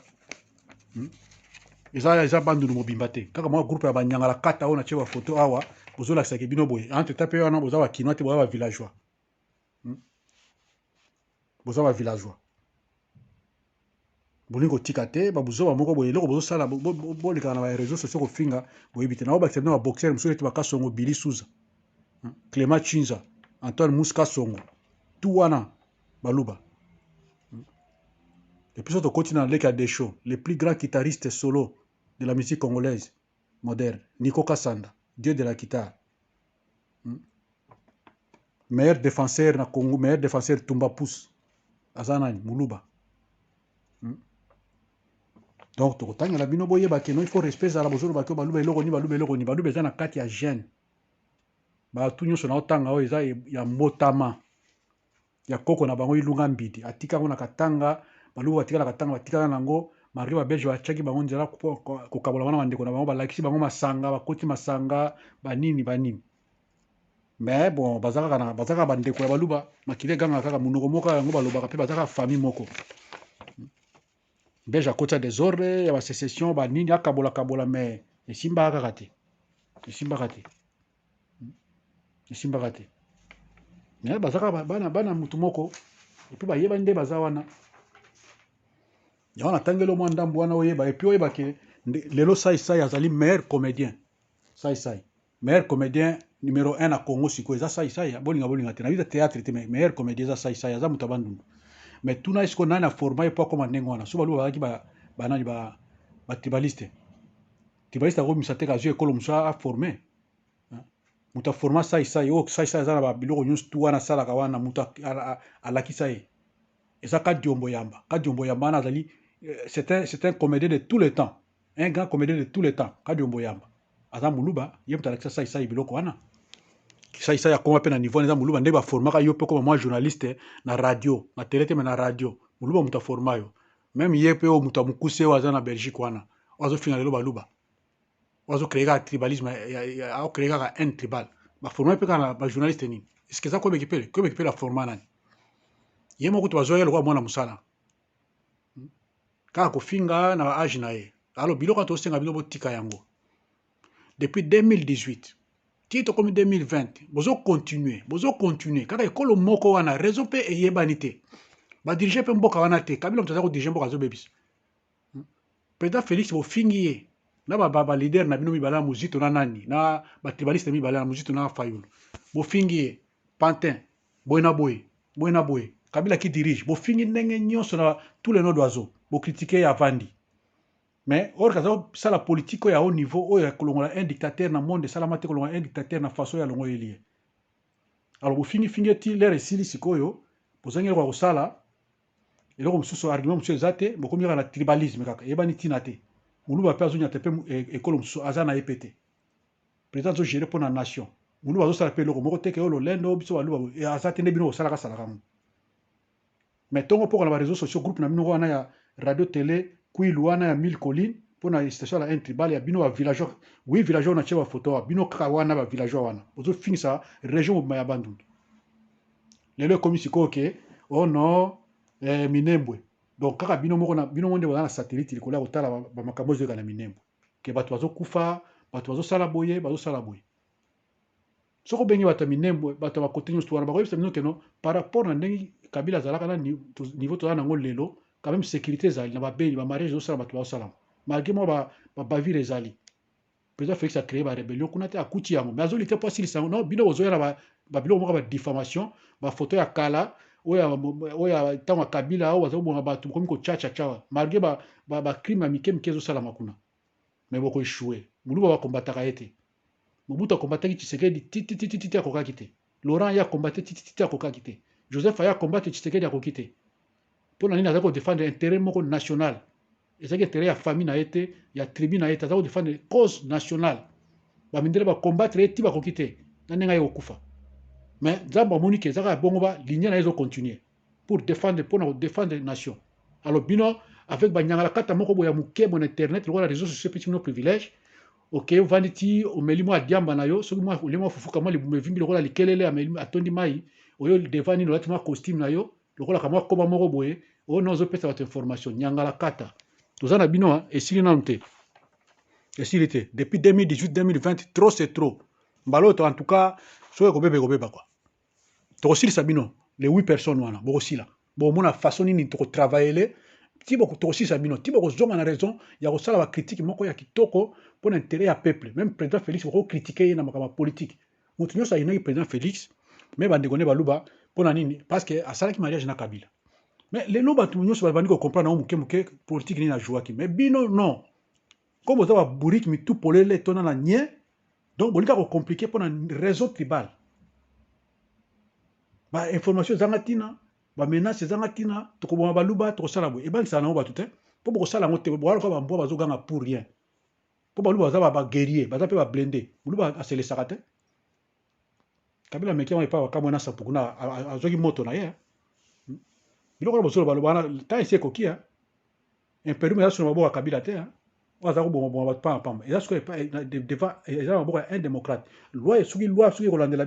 eza bandundu mobimba te kaka mwa groupe ya banyangala kata oyo natie bafoto awa bozolakisaki bino boye entre ta mpe wana boza bakinois te boza bavillageois bolingi kotika te babuzoba moko boye eloko bozosala bolekana na bareseau sociaux kofinga boyebi te naobakisa bino baboxer mosusu ete bakasongo Billy Souza Clément Chinza Antoine Mouska Songo tout wana baluba et puis surtout continue dans leki ya Desho le plus grand guitariste solo de la musique congolaise moderne Nico Kassanda dieu de la guitare meilleur défenseur na Congo meilleur défenseur Tumba Pousse aza nani Muluba donc tokotangela bino boyebake non il faut respect ezala bozolobaki baluba eloko ni baluba eza na kati ya gene bato nyonso na otanga oyo eza ya mbotama ya koko na bango Ilunga Mbidi atika ngo na katanga baluba batikala katanga batikala nango malgré babelge batiaki bango nzela kokabola wana bandeko na bango balakisi bango masanga bakoti masanga banini mais bon baza kaka bandeko ya baluba makili eganga kaka monoko moko yango balobaka mpe baza kaka famille moko belge akoti ya desordre ya basécession banini akabola mais esimbaka kaka te mais baza kaka bana mutu moko epuis bayeba nde baza wana yango natangeli mwa ndambo wana oyeba epuis oyeba ke lelo saisai azali meilleur comédien saisai meilleur comédien numéro 1 na Congo sikoyo eza saisai bolinga te nabiza théâtre te mais meilleur comédien eza saisai aza moto abandundu mais tuna esiko nani aforma ye po akoma ndenge wana so baluba bazalaki banani batribaliste tribaliste akomisa te kazwi ekolo mosusu aforme moto aforma saisai oyo saisai aza na babiloko nyonso tu wana asalaka wana moto alakisa ye eza Kadiombo Yamba wana azali c'est un comédien de tout le temps un grand comédien de tout le temps Kadiombo Yamba aza muluba ye moto alakisa saisai biloko wana saisai akoma mpe na niveau wana eza muluba nde baformaka yo mpe koma mwa journaliste na radio na tele te me na radio muluba moto aforma yo même ye mpe oyo moto amokuse oyo aza na Belgique wana oyo azofinga lelo baluba oyo azocreye kaka tribalisme aocreye kaka un tribal baforma mpe kaka na bajournaliste nini eske eza koyebeki pele aforma nani ye moko to bazoya lokola mwana mosala kaka kofinga na baage na ye alo biloko wana tosenga bino botika yango depuis 2018 ti tokomi 2020 bozocontinue kaka ekolo moko wana raison mpe eyebani te badirige mpe mboka wana te kabila moto aza kodirige mboka azobebisa président félix bofingi ye na balider na bino mibale ya mozito na nani na batribaliste mibale na mozito na fayulu bofingi ye pantin boye na boye kabila ki dirige bofingi ndenge nyonso na tous les noms d'oiseaux bokritike ye avandi mais or kaza kosala politike oyo ya haut niveau oyo ya kolongola un dictateur na monde esalama te kolongola un dictateur na façon ya longo elie alors bofingifingi eti lere esili sikoyo bozangi eloko ya kosala eloko mosusu argument mosusu eza te bokomi kaka na tribalisme kaka eyebani ntina te moluba mpe azonya te mpe ekolo mosusu aza na ye mpe te président azogere mpo na nation moluba azosala mpe eloko moko teke oyo lolendo biso baluba aza te nde bino kosalaka salaka ngo mais ntongo mpoka na bareseau sociaux groupe na bino wana ya radio télé kwilu wana ya 1000 colline mpona station ya intribal ya bino bavillageois 8 villageois na tie bafoto wa bino kaka wana bavillageois wana ozofingisa région mobima ya bandundu lelo ekomi sikoyo ke oh non minembwe donc kaka bino moko na bino nde baza na satellite likolo ya kotala bamakambo ezoyoka na minembwe ke bato bazokufa bato bazosala boye soko obengi bato ya minembwe bato ya bakote nyonso wana bakoyebisa bino keno par rapport na ndenge kabila azalaka na niveau toza nango lelo quand même sécurité ezali na babeli bamariage ezosala bato bazosalama malgré mwa bavire ezali président félix acréé barébellion kuna te akuti yango mais azoli te mpo asilisa yango non bino bozoya na babiloko moko badifamation bafoto ya kala oyo ntango ya kabila oyo bazobonga bato bokomi kochachacha malgré bacrime ya mike ezosalama kuna mais bokoeshue moluba bakombataka ye te mobutu akombataki tshisekedi titititi akokaki te laurent ye akombate titititi akokaki te joseph aye akombate tshisekedi akoki te mpona nini azali kodefendre intérêt moko national ezalaki intérêt ya famille na ye te ya tribu na ye te azali kodefendre cause nationale bamindele bakombattre ye ti bakoki te na ndenge aye kokufa mais nzambe amoni ke ezaka ya bongo linie na ye ezocontinue pour défendre mpona kodefendre nation alors bino avec banyangala kata moko boya moke mon internet lokola réseau sociaux peti bino privilège ok ovandi ti omeli mwa adiamba na yo soki oli mwa fufuka mwa libumu evimbi lokola likelele atondi mai oyo devant nini olati mwa costume na yo lokolaka mwa koba moko boye oyo na ozopesa bato information nyangala kata toza na bino esili nanu te esili te depuis 2018 2020 trop c'est trop mbala oyo en tout cas soki ekobeba kwa tokosilisa bino les 8 personnes wana bokosila bomona façon nini tokotravaille ti tokosilisa bino ti bokozonga na raison ya kosala bacritique moko ya kitoko mpona intérêt ya peuple même président félix bokokritike ye na makambo ya politique moto nyonso ayinaki président félix me bandeko nde baluba mpona nini parce que asalaki mariage na kabila mais lelo bato nyonso babandi kocomprendre yango moke politique nini ajouaki mais bino non comme boza baburiki mitu polele tona na nye donc bolinga kocomplike mpona raison tribale bainformation ezanga ntina bamenace ezanga ntina tokoboma baluba tokosala boye ebangisaka nango bato te mpo bokosala yango te boaloka bambwa bazoganga pour rien mpo baluba baza baguerrier baza mpe bablende moluba aselesaka te kabila meki yango epa bakamwe na sapukuna azwaki moto na ye biloko na bosolo baloba wana ta esi ekoki impérium eza sur maboko ya Kabila te hein. Oza ko bongo bat pamba pamba. Eza sur devant eza maboko ya un démocrate. Loi soki kolandela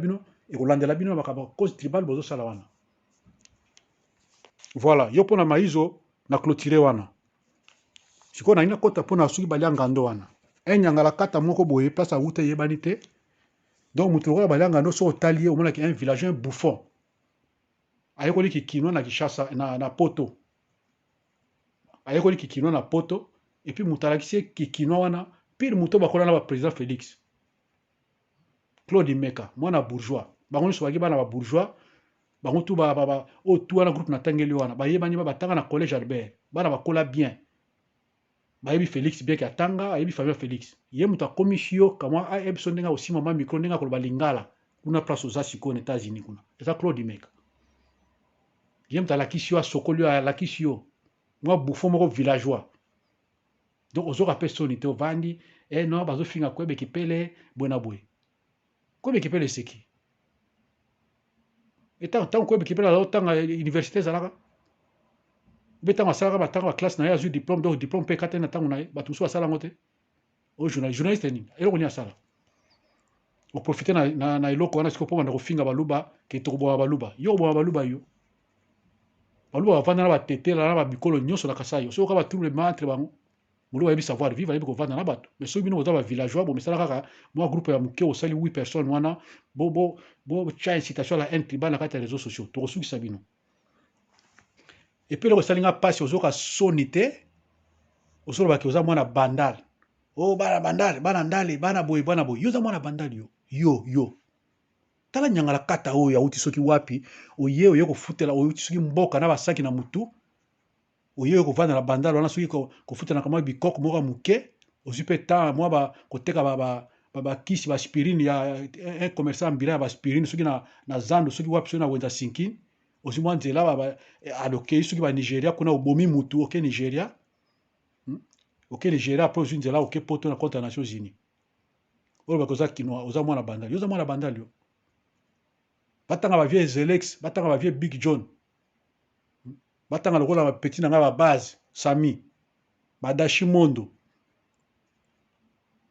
bino makaba cause tribal bozo sala wana. Voilà, yo pona maizo na clôturer wana. Siko na ina kota pona soki balianga ndo wana. Enyangala kata moko boye place a wuta yebani te. Donc mutu lokola balianga ndo so otalier omona ki un villageois bouffon. Ayekoli ki kinwa na Kishasa na poto. Ayekoli ki kinwa na poto et puis mutu alakisi ki kinwa wana pire mutu bakola na ba président Félix. Claude Meka, mwana bourgeois. Bango nyonso baki bana ba bourgeois. Bango tu o tu wana groupe na tangeli wana. Bayebani batanga na collège Albert. Bana bakola bien. Bayebi Félix bien ki atanga, ayebi famille Félix. Ye mutu akomi shio kamwa ayebi ndenga aussi mama micro ndenga koloba lingala. Kuna place aux Asiko aux États-Unis kuna. C'est ça Claude Meka. Ye mutu alakisi yo asokoli yo alakisi yo. Mwa bouffon moko villageois. Donc ozo rappelle sonité ovandi non bazo finga kwebe kipele bona boy. Kwebe kipele seki. Et tant kwebe kipele la tant université zalaka. Betanga sala batanga classe na ya zu diplôme donc diplôme P4 na tangu na batu so sala ngote. O journaliste ni. Eloko ni asala. O profiter na eloko wana siko po na kofinga baluba ke to bo baluba. Yo bo baluba yo. Baluba bavanda na batete na ba bikolo nyonso na kasayo. So ka ba trouble entre bango. Mulu yebi savoir vivre yebi ko vanda na bato. Mais so bino ba villageois bo mesala kaka moi groupe ya muke o sali 8 personnes wana bo cha incitation la intriba na kata réseaux sociaux. To kosuki sabino. Et puis le salinga passe aux autres sonité aux autres qui ont mwana bandal. Oh bana bandal, bana ndali, bana boy. Yo za mwana bandal yo. Tala nyangala kata o ya uti soki wapi, oye ko futela o uti soki mboka na basaki na mutu. Oye ko vanda na bandal wana soki ko futela kama bikoko moka muke, ozipe ta moi ba koteka ba kisi ba aspirine ya un commerçant ambulant ba aspirine soki na zando soki wapi soki na wenza sinkin. Aussi moi nzela aloke soki ba Nigeria kuna obomi mutu ok Nigeria. Ok Nigeria après aussi nzela ok poto na contre Nations Unies. Oyo bakoza kinwa oza mwana bandali. Yo za mwana bandali yo. Batanga ba vieux Zelex, batanga ba vieux Big John. Batanga lokola ba petit na nga ba base, Sami. Ba Dashimondo.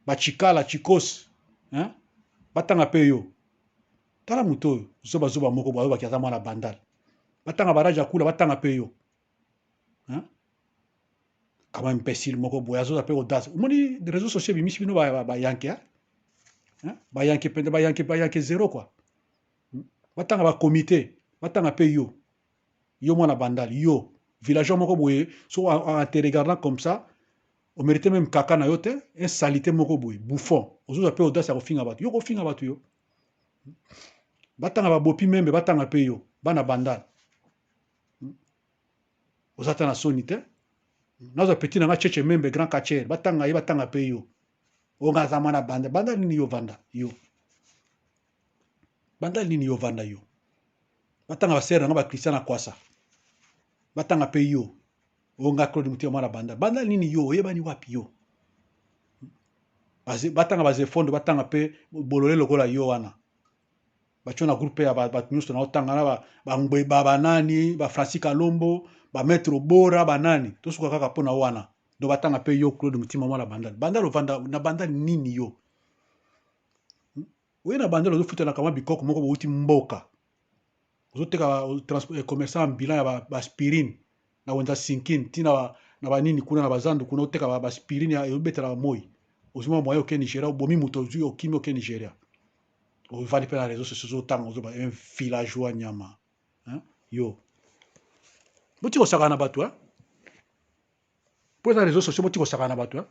Ba Chikala, Chikos. Hein? Batanga pe yo. Tala muto yo. Zoba moko ba ba kiaza mwana bandali. Batanga baraja kula batanga pe yo. Hein? Kama imbécile moko boya zo appelle audace. Moni des réseaux sociaux bimisi bino ba yanke hein? Ba yanke zéro quoi. Batanga ba comité, batanga pe yo. Yo mwana bandali yo. Villageois moko boye so en te regardant comme ça, on méritait même kaka na yo te, un salité moko boye, bouffon. Ozo appelle audace ya kofinga batu. Yo kofinga batu yo. Batanga ba bopi membe batanga pe yo. Bana bandali. Ozata na sonité. Nazo petit na nga cheche membe grand kacher batanga pe yo. Onga za mwana banda nini yo vanda yo. Banda nini yo vanda yo. Batanga basera nga ba Christian kwasa. Batanga pe yo. Onga Claude Mutia mwana banda nini yo oyebani wapi yo. Batanga baze fondo batanga pe bolole lokola yo wana. Bachona groupe ya ba nyusto na otanga na ba ngwe baba nani ba Francis Kalombo ba maître Bora banani to suka kaka pona wana do batanga pe yo Claude Mutima mwana bandal vanda na bandal nini yo we na bandal zo futela kama bikoko moko bouti mboka zo teka transport commerçant ambulant ya ba aspirine na wenza sinkin tina na banini kuna na bazandu kuna oteka ba aspirine ya obetela moi ozuma moyo ke Nigeria bomi muto zu okimi ke Nigeria o vali pe na réseaux sociaux tango zo ba un villageois nyama hein yo boti ko sakana batu hein pour les réseaux sociaux boti ko sakana batu hein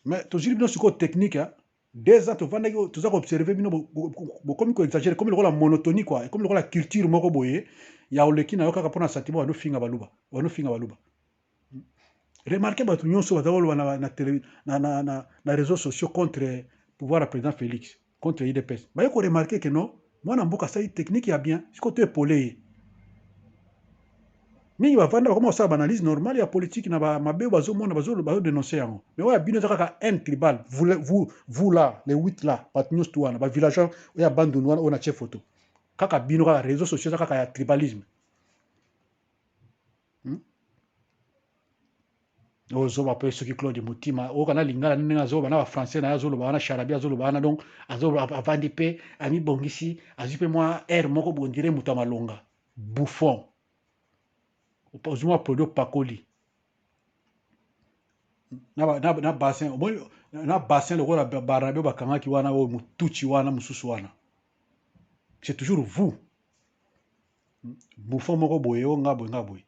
mais to jiri bino siko technique hein des ans to vanda ko to za ko observer bino bo comme ko exagérer comme la monotonie quoi comme la culture moko boye ya oleki na yo kaka pona sentiment no finga baluba remarquez batu nyonso bazalo na réseaux sociaux contre pouvoir à président Félix contre IDPS ba ko remarquer que non mwana mboka sa technique ya bien siko to épauler mingi bavanda bakoma kosala baanalyse normale ya politique na mabe bazomona bazodenonce yango mais oyo bino eza kaka un tribal vous là les 8 là bato nyonso tu wana bavillageois oyo ya bandundu wana oyo na tie photo kaka bino kaka réseaux sociaux eza kaka ya tribalisme ozoba mpe soki Claude Mutima okana lingala ndenge azoba na bafrançais na ye azoloba wana charabi azoloba wana donc avandi mpe amibongisi azwi mpe mwa aire moko bondire moto ya malonga bouffon ozwi mwa produit opakoli na bassin omoni na bassin lokola barabe bakangaki wana oyo motuchi wana mosusu wana c'est toujours vous bouffon moko boye o nga boye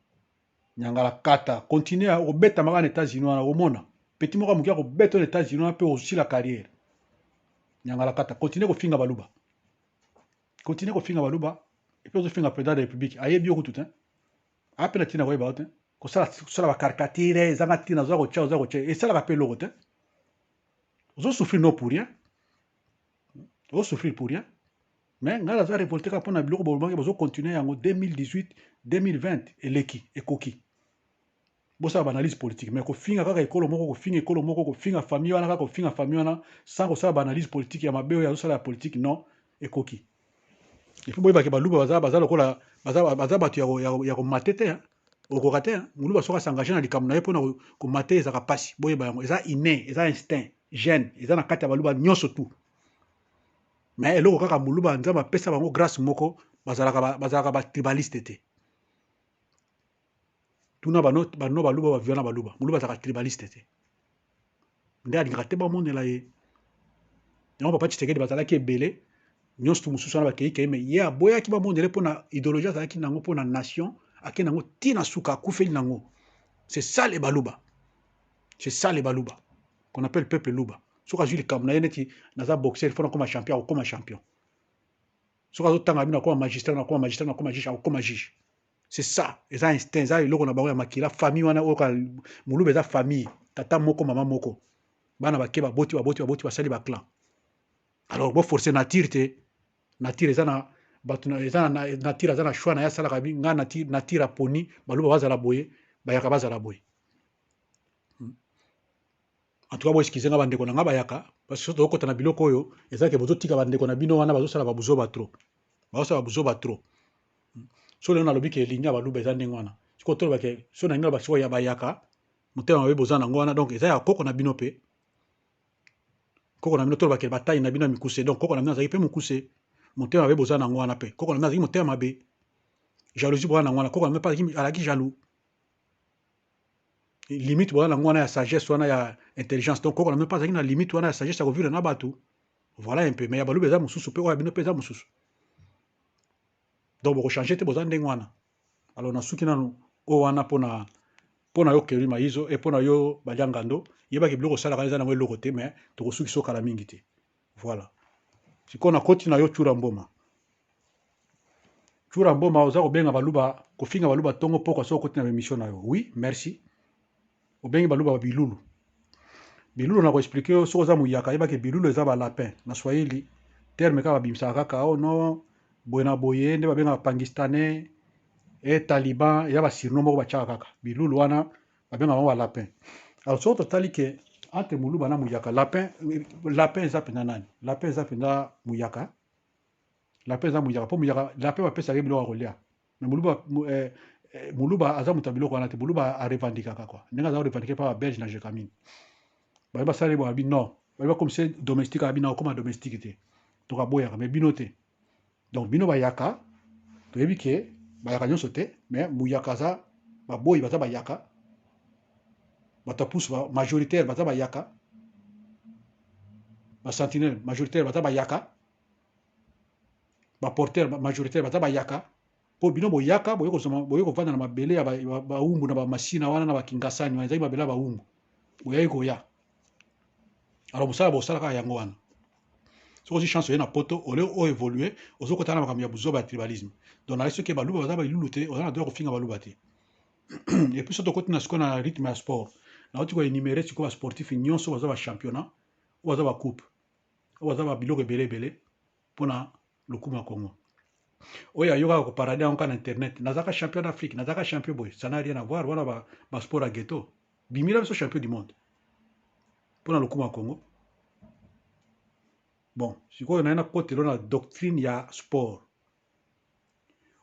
nyangala kata continue obeta maka na États-Unis wana omona petit moko mokia kobeta na États-Unis wana mpe osila carrière nyangala kata continue kofinga baluba epe ozofinga président de la république ayebi yo kutu te ape na ntina koyeba yo te kosala bakarikature ezanga ntina oza kotia esalaka mpe eloko te ozosouffrir no pour rien ozosouffrir pour rien mais ngai naza révolté kaka mpona biloko bolobaki bozocontinue yango 2018 2020 eleki ekoki bosala baanalyse politique mais kofinga kaka ekolo moko kofinga famille wana kaka kofinga famille wana sans kosala baanalyse politique ya mabe oyo azosala ya politique non ekoki epuis boyebaki baluba baza lokola baza bato ya komate te okoka te moluba soki asengage na likambo na ye mpona komate ezaka mpasi boyeba yango eza inné eza instinct gene eza na kati ya baluba nyonso tu mais eloko kaka moluba nzambe apesa bango grâce moko bazalaka batribaliste te tuna bano baluba baviana baluba moluba azalaka tribaliste te nde alingaka te bamonela ye yango papa Tshisekedi bazalaki ebele nyonso tu mosusu wana bakei me ye aboyaki bamondele mpona idéologie azalaki nango mpona nation akei nango ntina suka akufeli nango c'est ça les baluba qu'on appelle peuple luba soki azwi likambo na ye neti naza boxer fona akoma champion akokoma champion soki azotanga bino akoma magistrat nakoma juge akokoma juge c'est ça eza instinct eza eloko na bango ya makila famille wana oyo moluba eza famille tata moko mama moko bana bake baboti basali baclan alors boforce nature te nature eza na bato nature aza na choix na ye asalaka nga nature aponi baluba bazala boye bayaka bazala boye en tout cas bo excuse nga bandeko na nga bayaka parce que tokota na biloko oyo ezalaki bozotika bandeko na bino wana bazosala babuzoba trop so lelo nalobi ke linia baluba eza ndenge wana sikoyo tolobake so na ngai basikoyo ya bayaka motema mabe boza nango wana donc eza ya koko na bino mpe koko na bino tolobake bataille na bino ya mikuse donc koko na bino azalaki mpe mokuse motema mabe boza nango wana mpe koko na bino azalaki motema mabe jalousie boza nango wana koko na bino alaki jaloux limite boza nango wana ya sagesse wana ya intelligence donc koko na bino mpe azalaki na limite wana ya sagesse ya kovivre na bato voilà un peu mais ya baluba eza mosusu mpe oyo ya bino mpe eza mosusu donc bokochange te boza ndenge wana alors nasuki nanu oyo wana mpona yo keri maizo e mpona yo baliangando yebaki biloko osalaka eza nango eloko te mais tokosuki so kala mingi te voilà sikoyo nakoti na yo cura mboma oza kobenga baluba kofinga baluba ntongo pokwa so okoti na bemission na yo oui merci obengi baluba bilulu na koexplike yo soki oza muyaka yebaki bilulu eza balapin na swahili terme kaka babimisaka kaka o no boye na boye nde babengaka bapangistanais taliban eza basirno moko batiaka kaka bilulu wana babengaka bango balapin alors soki totali ke entre moluba na muyaka lapin eza mpenza nani lapin eza mpenza muyaka mpo muyaka lapin bapesaka biloko ya kolia mais moluba aza moto ya biloko wana te moluba arevandikaka kua ndenge aza korevandike mpa babelge na jekamine baye basala ebonga bino non baye bakomisa domestique ya bino akoma domestique te donc aboyaka mais bino te donc bino bayaka toyebi ke bayaka nyonso te mais muyaka aza baboyi baza bayaka bato ya pusu majoritaire baza bayaka basentinelle majoritaire baza bayaka baporteur majoritaire baza bayaka mpo bino boyaka boye kovanda na mabele ya baumbu na bamasina wana na bakingasani wana ezali mabele ya baumbu boyai koya alors mosala bosala kaka yango wana soki ozwi chance oye na poto ole oévolue ozokota na makambo ya buzoba ya tribalisme donc nalaki soki baluba baza bailulu te oza na droit kofinga baluba te et puis so tokoti na sikoyo na rythme ya sport nauti koenumere sikoyo basportif nyonso baza bachampionnat oyo baza bacoupe oyo baza babiloko ebele mpona lokumu ya congo oyo ayokaka koparade yango kaka na internet nazalaka champion d'Afrique nazalaka champion boye ça n'a rien à voir wana basport ya ghetto bimila biso champion du monde mpona lokumu ya congo bon sikoyo naye nakotelo na doctrine ya sport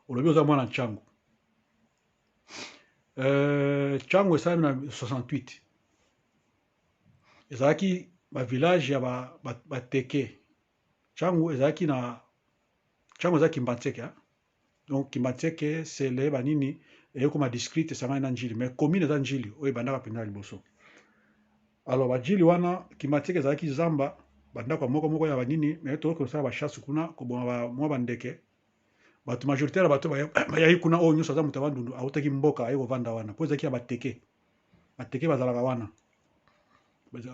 olobi oza mwana ntango ntango esalami na 68 ezalaki village ya bateke ntango ezalaki na ntango eza Kimbantseke donc Kimbantseke sele banini eyekoma district esangani na njili mais commune eza njili oyo ebandaka mpenza liboso. Alors bajili wana Kimbantseke ezalaki zamba bandako moko ya banini mais tokoki kosala bachasse kuna koboma mwa bandeke bato majoritaire bato bayaki kuna oyo nyonso aza moto ya bandundu autaki mboka aye kovanda wana mpo ezalaki ya bateke bazalaka wana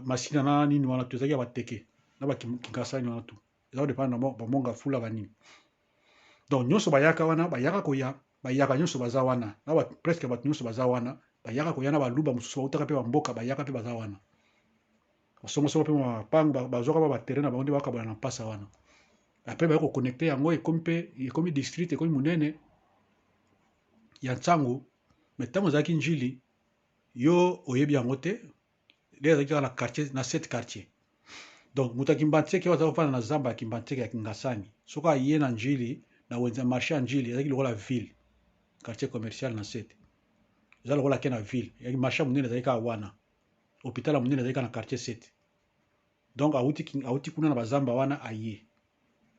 masina na nini wana to ezalaki ya bateke na bakinkasani wana tu eza kodepanda na bamonga fula banini. Donc nyonso bayaka wana bayaka nyonso baza wana na presque bato nyonso baza wana bayaka koya na baluba mosusu bautaka mpe bamboka bayaka mpe baza wana basongosongo mpe mapango bazwaka ba baterrain na bango nde bakabola na mpasa wana apres baye koconnecte yango ekomi district ekomi monene ya ntango mais ntango ezalaki njili yo oyebi yango te nde ezalaki kaka na quartier na 7 quartier. Donc moto ya Kimbantseke oyo aza kofanda na zamba ya Kimbantseke ya Kingasani soki aye na njili na wenza marché ya njili ezalaki lokola ville quartier commercial na 7 eza lokola ke na ville yaki marché monene ezalaki kaka wana hôpital ya monene ezalaki kaka na quartier 7 donc awuti kuna na bazamba wana aye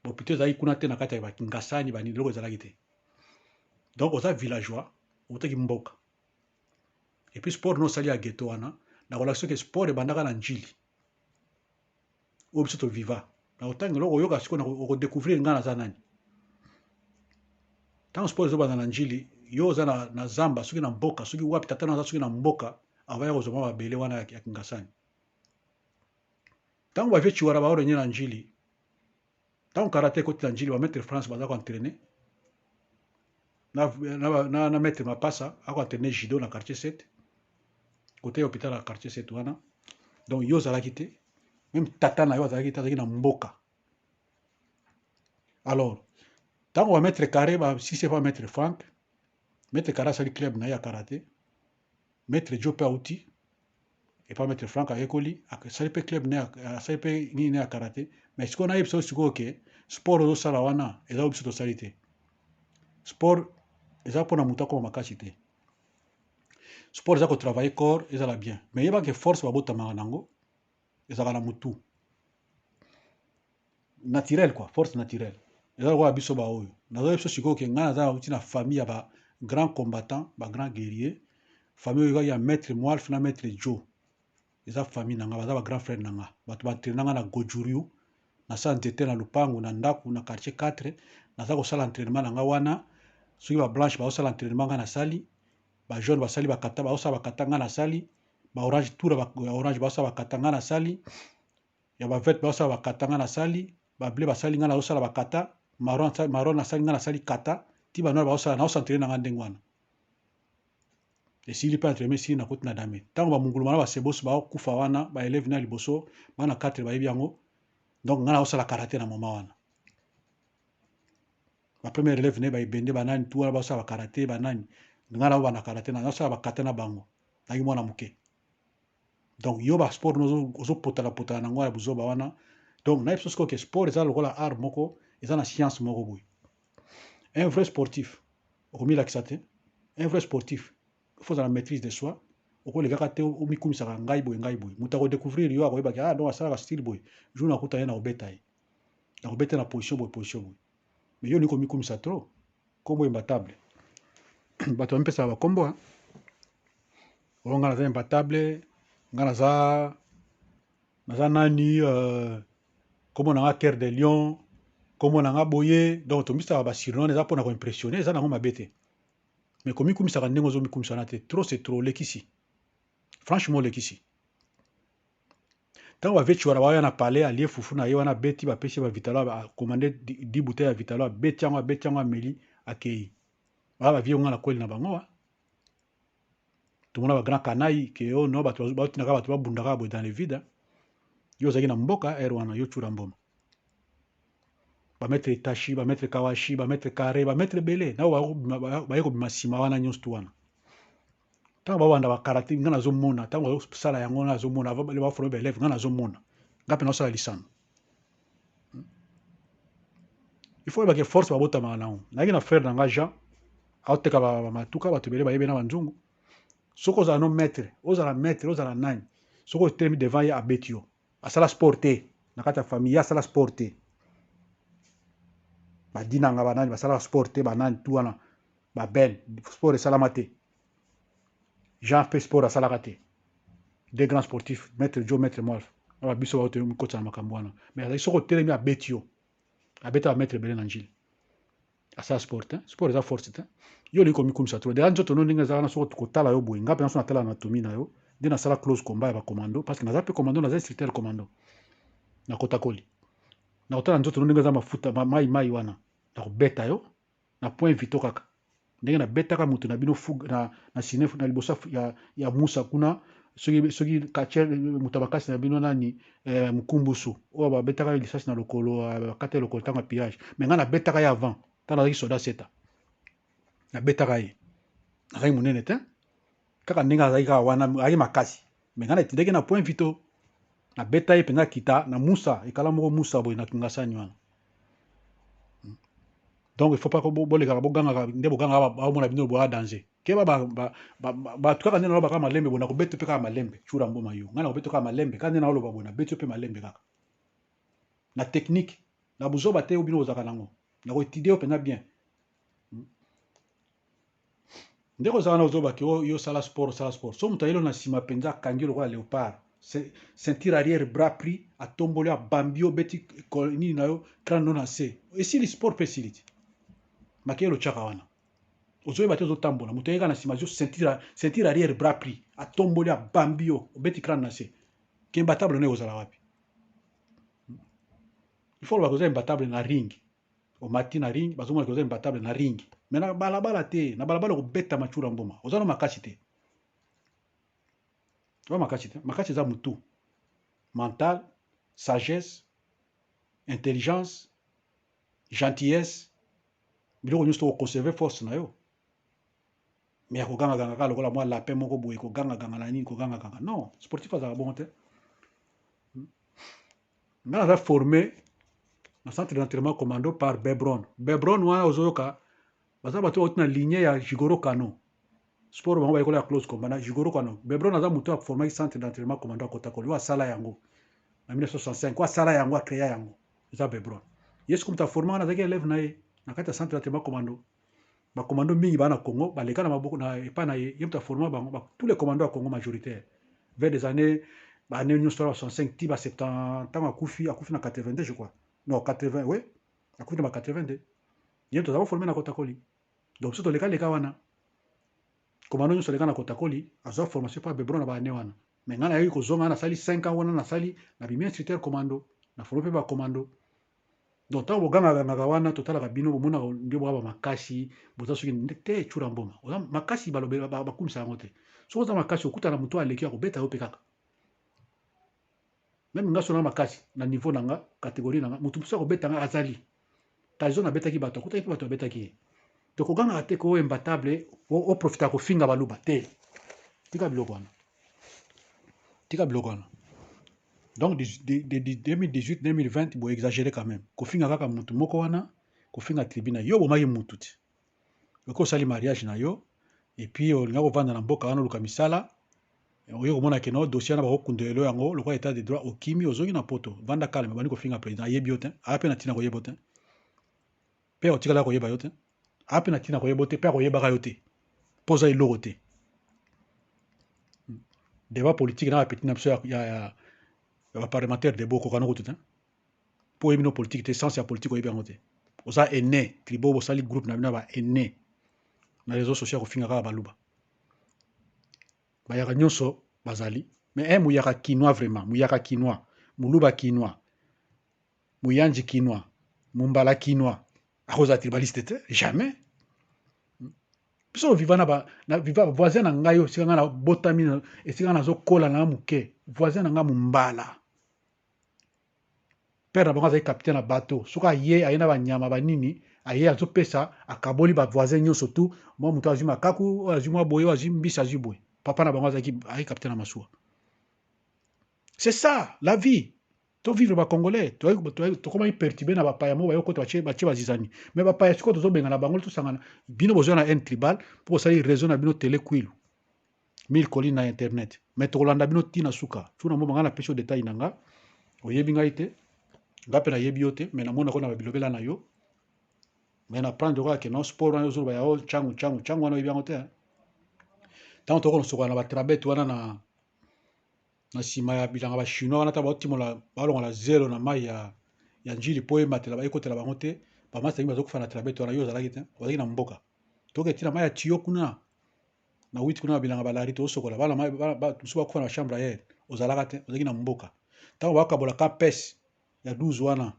hôpital ezalaki kuna te na kati ya bakingasani banini eloko ezalaki te donc oza villageois outaki mboka et puis sport no osali ya ghetto wana nakolakisa soki sport ebandaka na njili oyo biso toviva na kotangi eloko oyoka sikoyo okodécouvrir ngai naza nani ntango sport ezobanda na njili yo oza na zamba soki na mboka soki wapi tata na aza soki na mboka avaya kozwa mwa babele wana ya Kingasani ntango bavie chiwara baorenye na njili ntango karate ekoti na njili bamaître France baza koentraîne na maître Mapasa akoentraîne judo na quartier 7 kote ya hôpital ya quartier 7 wana donc yo ozalaki te même tata na yo azalaki te azalaki na mboka. Alors ntango bamaître carré basisi pa maître Frank maître carré asali club na ye ya karate maître jo mpe auti epa maître Frank ayekoli asali mpe club asali mpe nini na ya karate mais sikoyo nayebi biso sikoyo ke sport ozosala wana eza oyo biso tosali te sport eza mpona moto akoma makasi te sport eza kotravaille corps ezala bien mais yebake force babotamaka nango ezalaka na motu naturel quoi force naturelle eza lokola biso baoyo nazoyebi biso sikoyo ke ngai naza nauti na famille ya bagrand combattant bagrand guerrier famille oyo ya maître Mwalf na maître Jo eza famille na nga baza bagrand frère na nga bato baentraîne nga na Gojuriu nasala nzete na lupango na ndako na quartier 4 naza kosala entraînement na nga wana soki bablanche baosala entraînement nga nasali bajaune basali bakata baosala bakata nga nasali baorange tour ya orange baosala bakata nga nasali ya bavete baosala bakata nga nasali bablé basali nga naosala bakata maron nasali nga nasali kata ti banoir baosala naosentraîne na nga ndenge wana esili mpe entraînement esili na koti na dame ntango bamunguluma na baseboso baokufa wana baélève na liboso bana 4 bayebi yango donc nga naosala karate na moma wana bapremière élève na ye baebende banani tu wana baosala bakarate banani nga nao bana karate naosala bakata na bango naki mwana moke donc yo basport ozopotala nango ya buzoba wana donc nayebi so sikoyo ke sport eza lokola art moko eza na science moko boye un vrai sportif okomilakisa te un vrai sportif faut ozala maîtrise de soi okolekaka te omikumisaka ngai boye moto akodécouvrir yo akoyebaki donc asalaka style boye jour nakuta ye nakobeta ye nakobeta na position boye mais yo niko mikumisa trop kombo imbatable bato bamipesaka bakombo oyo nga naza imbatable nga naza nani kombo nanga Cœur de Lion kombo nanga boye donc tomisaka basurnom eza mpona koimpressionne eza nango mabe te mais komikumisaka ndenge ozomikumisana te trop c'est trop lekisi franchement lekisi ntango baveti wana bawaya na palais alie fufu na ye wana beti bapesi bavitalo akomande 10 bouteille ya vitalo abeti yango ameli akei baa bavie nga na kweli na bango tomona bagrand kanai ke oyo no bato baotinaka bato babundaka boye dans le vide yo ozalaki na mboka ere wana yo tula mboma bametre itachi bametre kawashi bametre kare bametre ebele nao baye kobima nsima wana nyonso tu wana ntango babanda bakarate nga nazomona ntango bazosala yango nazomona baforme baeleve nga nazomona nga mpe naosala lisano il faut oyebake force babotamaka nango nayaki na frère na nga Jean aoteka bamatuka bato ebele bayebe na banzungu soki ozala no maître ozala nani soko telemi devant ye abeti yo asala sport te na kati ya famille ye asala sport te badinanga banani basalaka sport te banani tu wana babele sport esalama te jean mpe sport asalaka te deux grands sportifs maître Joe maître Molf aba biso baote mikotisa na makambo wana mais azali soko telemi abeti yo abetaka maître ebele na njili asala sport te sport eza force te yo olingi komikumisa tro deja nzoto no ndenge ezalaka na soko kotala yo boye nga mpenza so natala anatomie na yo nde nasala close combat ya bacommando parce que naza mpe commando naza instructeur commando nakotakoli nakotala nzoto no ndenge eza mafuta mai wana nakobeta yo na point vito kaka ndenge nabetaka moto na bino na sinefu na liboso ya musa kuna soki katier moto makasi na bino nani mukumbusu oyo babetaka lisasi na lokolo bakata lokolo ntango ya pillage mais ngai nabetaka ye avant ntango nazalaki soda seta nabetaka ye azalaki monene te kaka ndenge azalaki kaka wana azalaki makasi mais ngai natindaki na point vito nabeta ye mpenza kita na musa ekala moko musa boye na kingasani wana donc il faut pas bolekaka bogangaka nde bogangaka baomona bino boya danger ke bato kaka nde naloba kaka malembe boye nakobeta mpe kaka malembe cura mboma yo ngai nakobeta kaka malembe kaka nde naloba boye nabeti yo mpe malembe kaka na technique na buzoba te yo bino bozalaka nango nakoetudie yo mpenza bien nde kozala na ozobaki yo osala sport so moto ayelo na nsima mpenza akangi yo lokola léopard ceinture arrière bras pris atomboli abambi yo obeti nini na yo crâne no na se esili sport mpe esili ti makeyelo tiaka wana ozoyeba te ozotambola moto ayeka na nsima zo ceinture arrière bras pris atomboli abambi yo obeti crâne na se keimbatable no ekozala wapi il faut loba koza imbatable na ring omati na ring bazomona koza imbatable na ring mais na balabala te na balabala kobeta machura mboma oza na makasi te oza makasi te makasi eza mutu mental sagesse intelligence gentillesse biloko nyonso tokoconserve force na yo mais ya kogangaganga kaka lokola mwa lapin moko boye kogangaganga na nini kogangaganga non sportif azalaka bongo te nga naza formé na centre d'entraînement commando par Bebron wana ozoyoka baza bato bauti na ligne ya Jigoro Kano sport bango bayekola ya close combat na Jigoro Kano Bebron aza moto aformaki centre d'entraînement commando akotakoli oyo asala yango na 1965 oyo asala yango akrea yango eza Bebron yesu komuta aformaka nazalaki élève na ye na kati ya centre d'entraînement commando bacommando mingi baa na Congo baleka na maboko na epa na ye moto aforma bango tous les commandos ya Congo majoritaire vers des années baannée nyonso 65 ti ba 70 ntango akufi na 82 je crois non 80 oui akufi na ba 82 ye moto azalaka formé na kotakoli donc so toleka wana commando nyonso aleka na kotakoli azwa formation pa Bebron na baannée wana mais ngai nayaki kozonga nasali 5 ans wana nasali na bimi instructeur commando na formé mpe bacommando donc ntango bogangagangaka wana totalaka bino bomona nde boya bamakasi boza soki te cura mboma oza makasi bakumisa yango te soki oza makasi okutana moto aleki akobeta yo mpe kaka meme nga so na makasi na niveau na nga kategorie na nga motu mosusu akobeta nga azali taison abetaki bato akutaki mpe bato abetaki ye donc ogangaka te ko imbatable oprofita kofinga baluba te tika biloko wana donc de 2018 2020 boye exagéré quand même kofinga kaka motu moko wana kofinga tribune yo bomaki motu ti okoki osali mariage na yo epuis olinga kovanda na mboka wana oluka misala oyo komona ke no dossier wana bakokunda elo yango lokola état de droit okimi ozongi na poto vanda kalme bandi kofinga président ayebi yo te aya mpe na ntina koyeba te mpe otikalaka koyeba yo te aya mpe na ntina koyeba te mpe akoyebaka yo te mpo oza eloko te débat politique na bapeti na biso ya baparlementaire de boko kana kutu te mpo oyebi no politique te sens ya politique oyebi yango te oza ene tribo bosali groupe na bino ba ene na réseau social kofinga kaka baluba bayaka nyonso bazali mais muyaka kinois vraiment muyaka kinois muluba kinois muyanji kinois mumbala kinois akoza tribaliste te jamais biso viva na viva voisin na ngai esika ngai na botami esika nazokola na moke voisin na ngai mumbala père na bango azali capitaine na bateau soki aye na banyama banini aye azopesa akaboli bavoisin nyonso tu mwa moto azwi makaku oyo azwi mwa boye oyo azwi mbisi azwi boye papa na bango azalaki capitaine na masuwa c'est ça la vie tovivre bacongolais tokomaki perturbe na bapaya mo bayokota batie bazizani mais bapaya sikoyo tozobenga na bango tosangana bino bozwa na haine tribal mpo bosali réseau na bino tele kwilu 1000 collines na internet mais tokolanda bino tina suka tuna mo ngana pesho détail nanga oyebi ngai te nga pe na yebi yo te mais namona ko na bilobela na yo mais na prendre quoi que non sport wana zo ba yo changu wana oyebi yango te tant to sokola na ba trabet wana na sima ya bilanga ba chinois wana ta ba timola balonga la zero na mai ya njili po ematela ba ekotela bango te ba master bazo kufa na trabet wana yo zalaki te ozalaki na mboka toke tina mai ya tiyo kuna na wit kuna bilanga balari to sokola bala mai ba suba kufa na chambre ayer ozalaka te ozalaki na mboka tant ba kabola ka pes ya 12 wana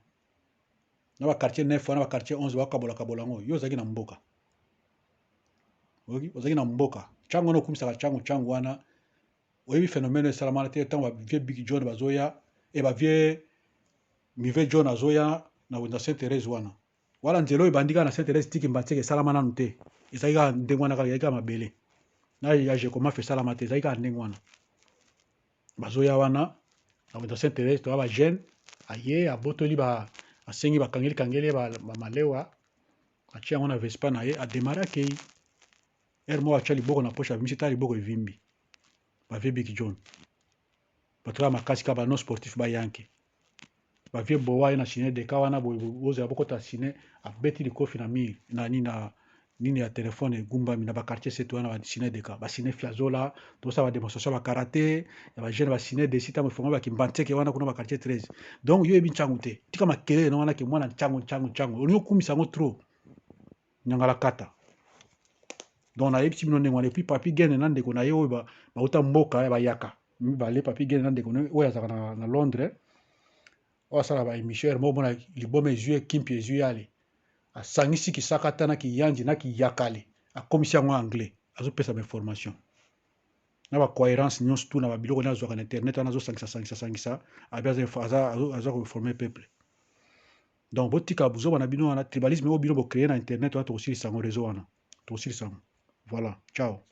na ba quartier 9 wana ba quartier 11 ba kabola ngo yo ozalaki na mboka ozalaki na mboka changu wana okumisaka changu wana oyebi phénomène esalamana te ntango bavie big john bazoya e bavie mive john azoya na saint thérèse wana nzela oyo ebandi kaka na saint thérèse tiki mbantieke esalama nanu te ezalaki kaka ndenge wana kaka ezalaki kaka mabele na ya jekomafe esalama te ezalaki kaka ndenge wana bazoya wana na saint thérèse toya bagene aye abotoli asengi bakangeli bamalewa atia yango na vespa na ye ademare akei ere moko atia liboko na poche abimisi ta liboko evimbi bavie big john bato kaka makasi kaka bano sportif bayanke bavie bowa ye na sine deka wana bozela bokota sine abeti likofi na mire na nini ya telefone egumbami na bakartier seto wana basine deka basine fiazola tosala bademonstration ya bakarate ya bagene basine desi ntango efongo bakimbanteke wana kuna bakartier 13 donc yo yebi ntyangu te tika makelele na wana ke mwana ntyangu olingi okumisa yango trop nyangala kata donc nayebisi bino ndenge wana epuis papi gene na ndeko na ye oyo bauta mboka ya bayaka mibale papi gene na ndeko oyo azalaka na londres oyo asala baémission ere mobona liboma ezwi kimpi ezwi yale asangisi kisaka ata na kiyanji na kiyakale akomisi yango anglais azopesa bainformation na bacohérence nyonso tu na babiloko nde azwaka na internet wana azosangisa abi aza koinforme peuple donc botika bozoma na bino wana tribalisme oyo bino bocreye na internet wana tokosilisa yango réseau wana tokosilisa yango voilà ciao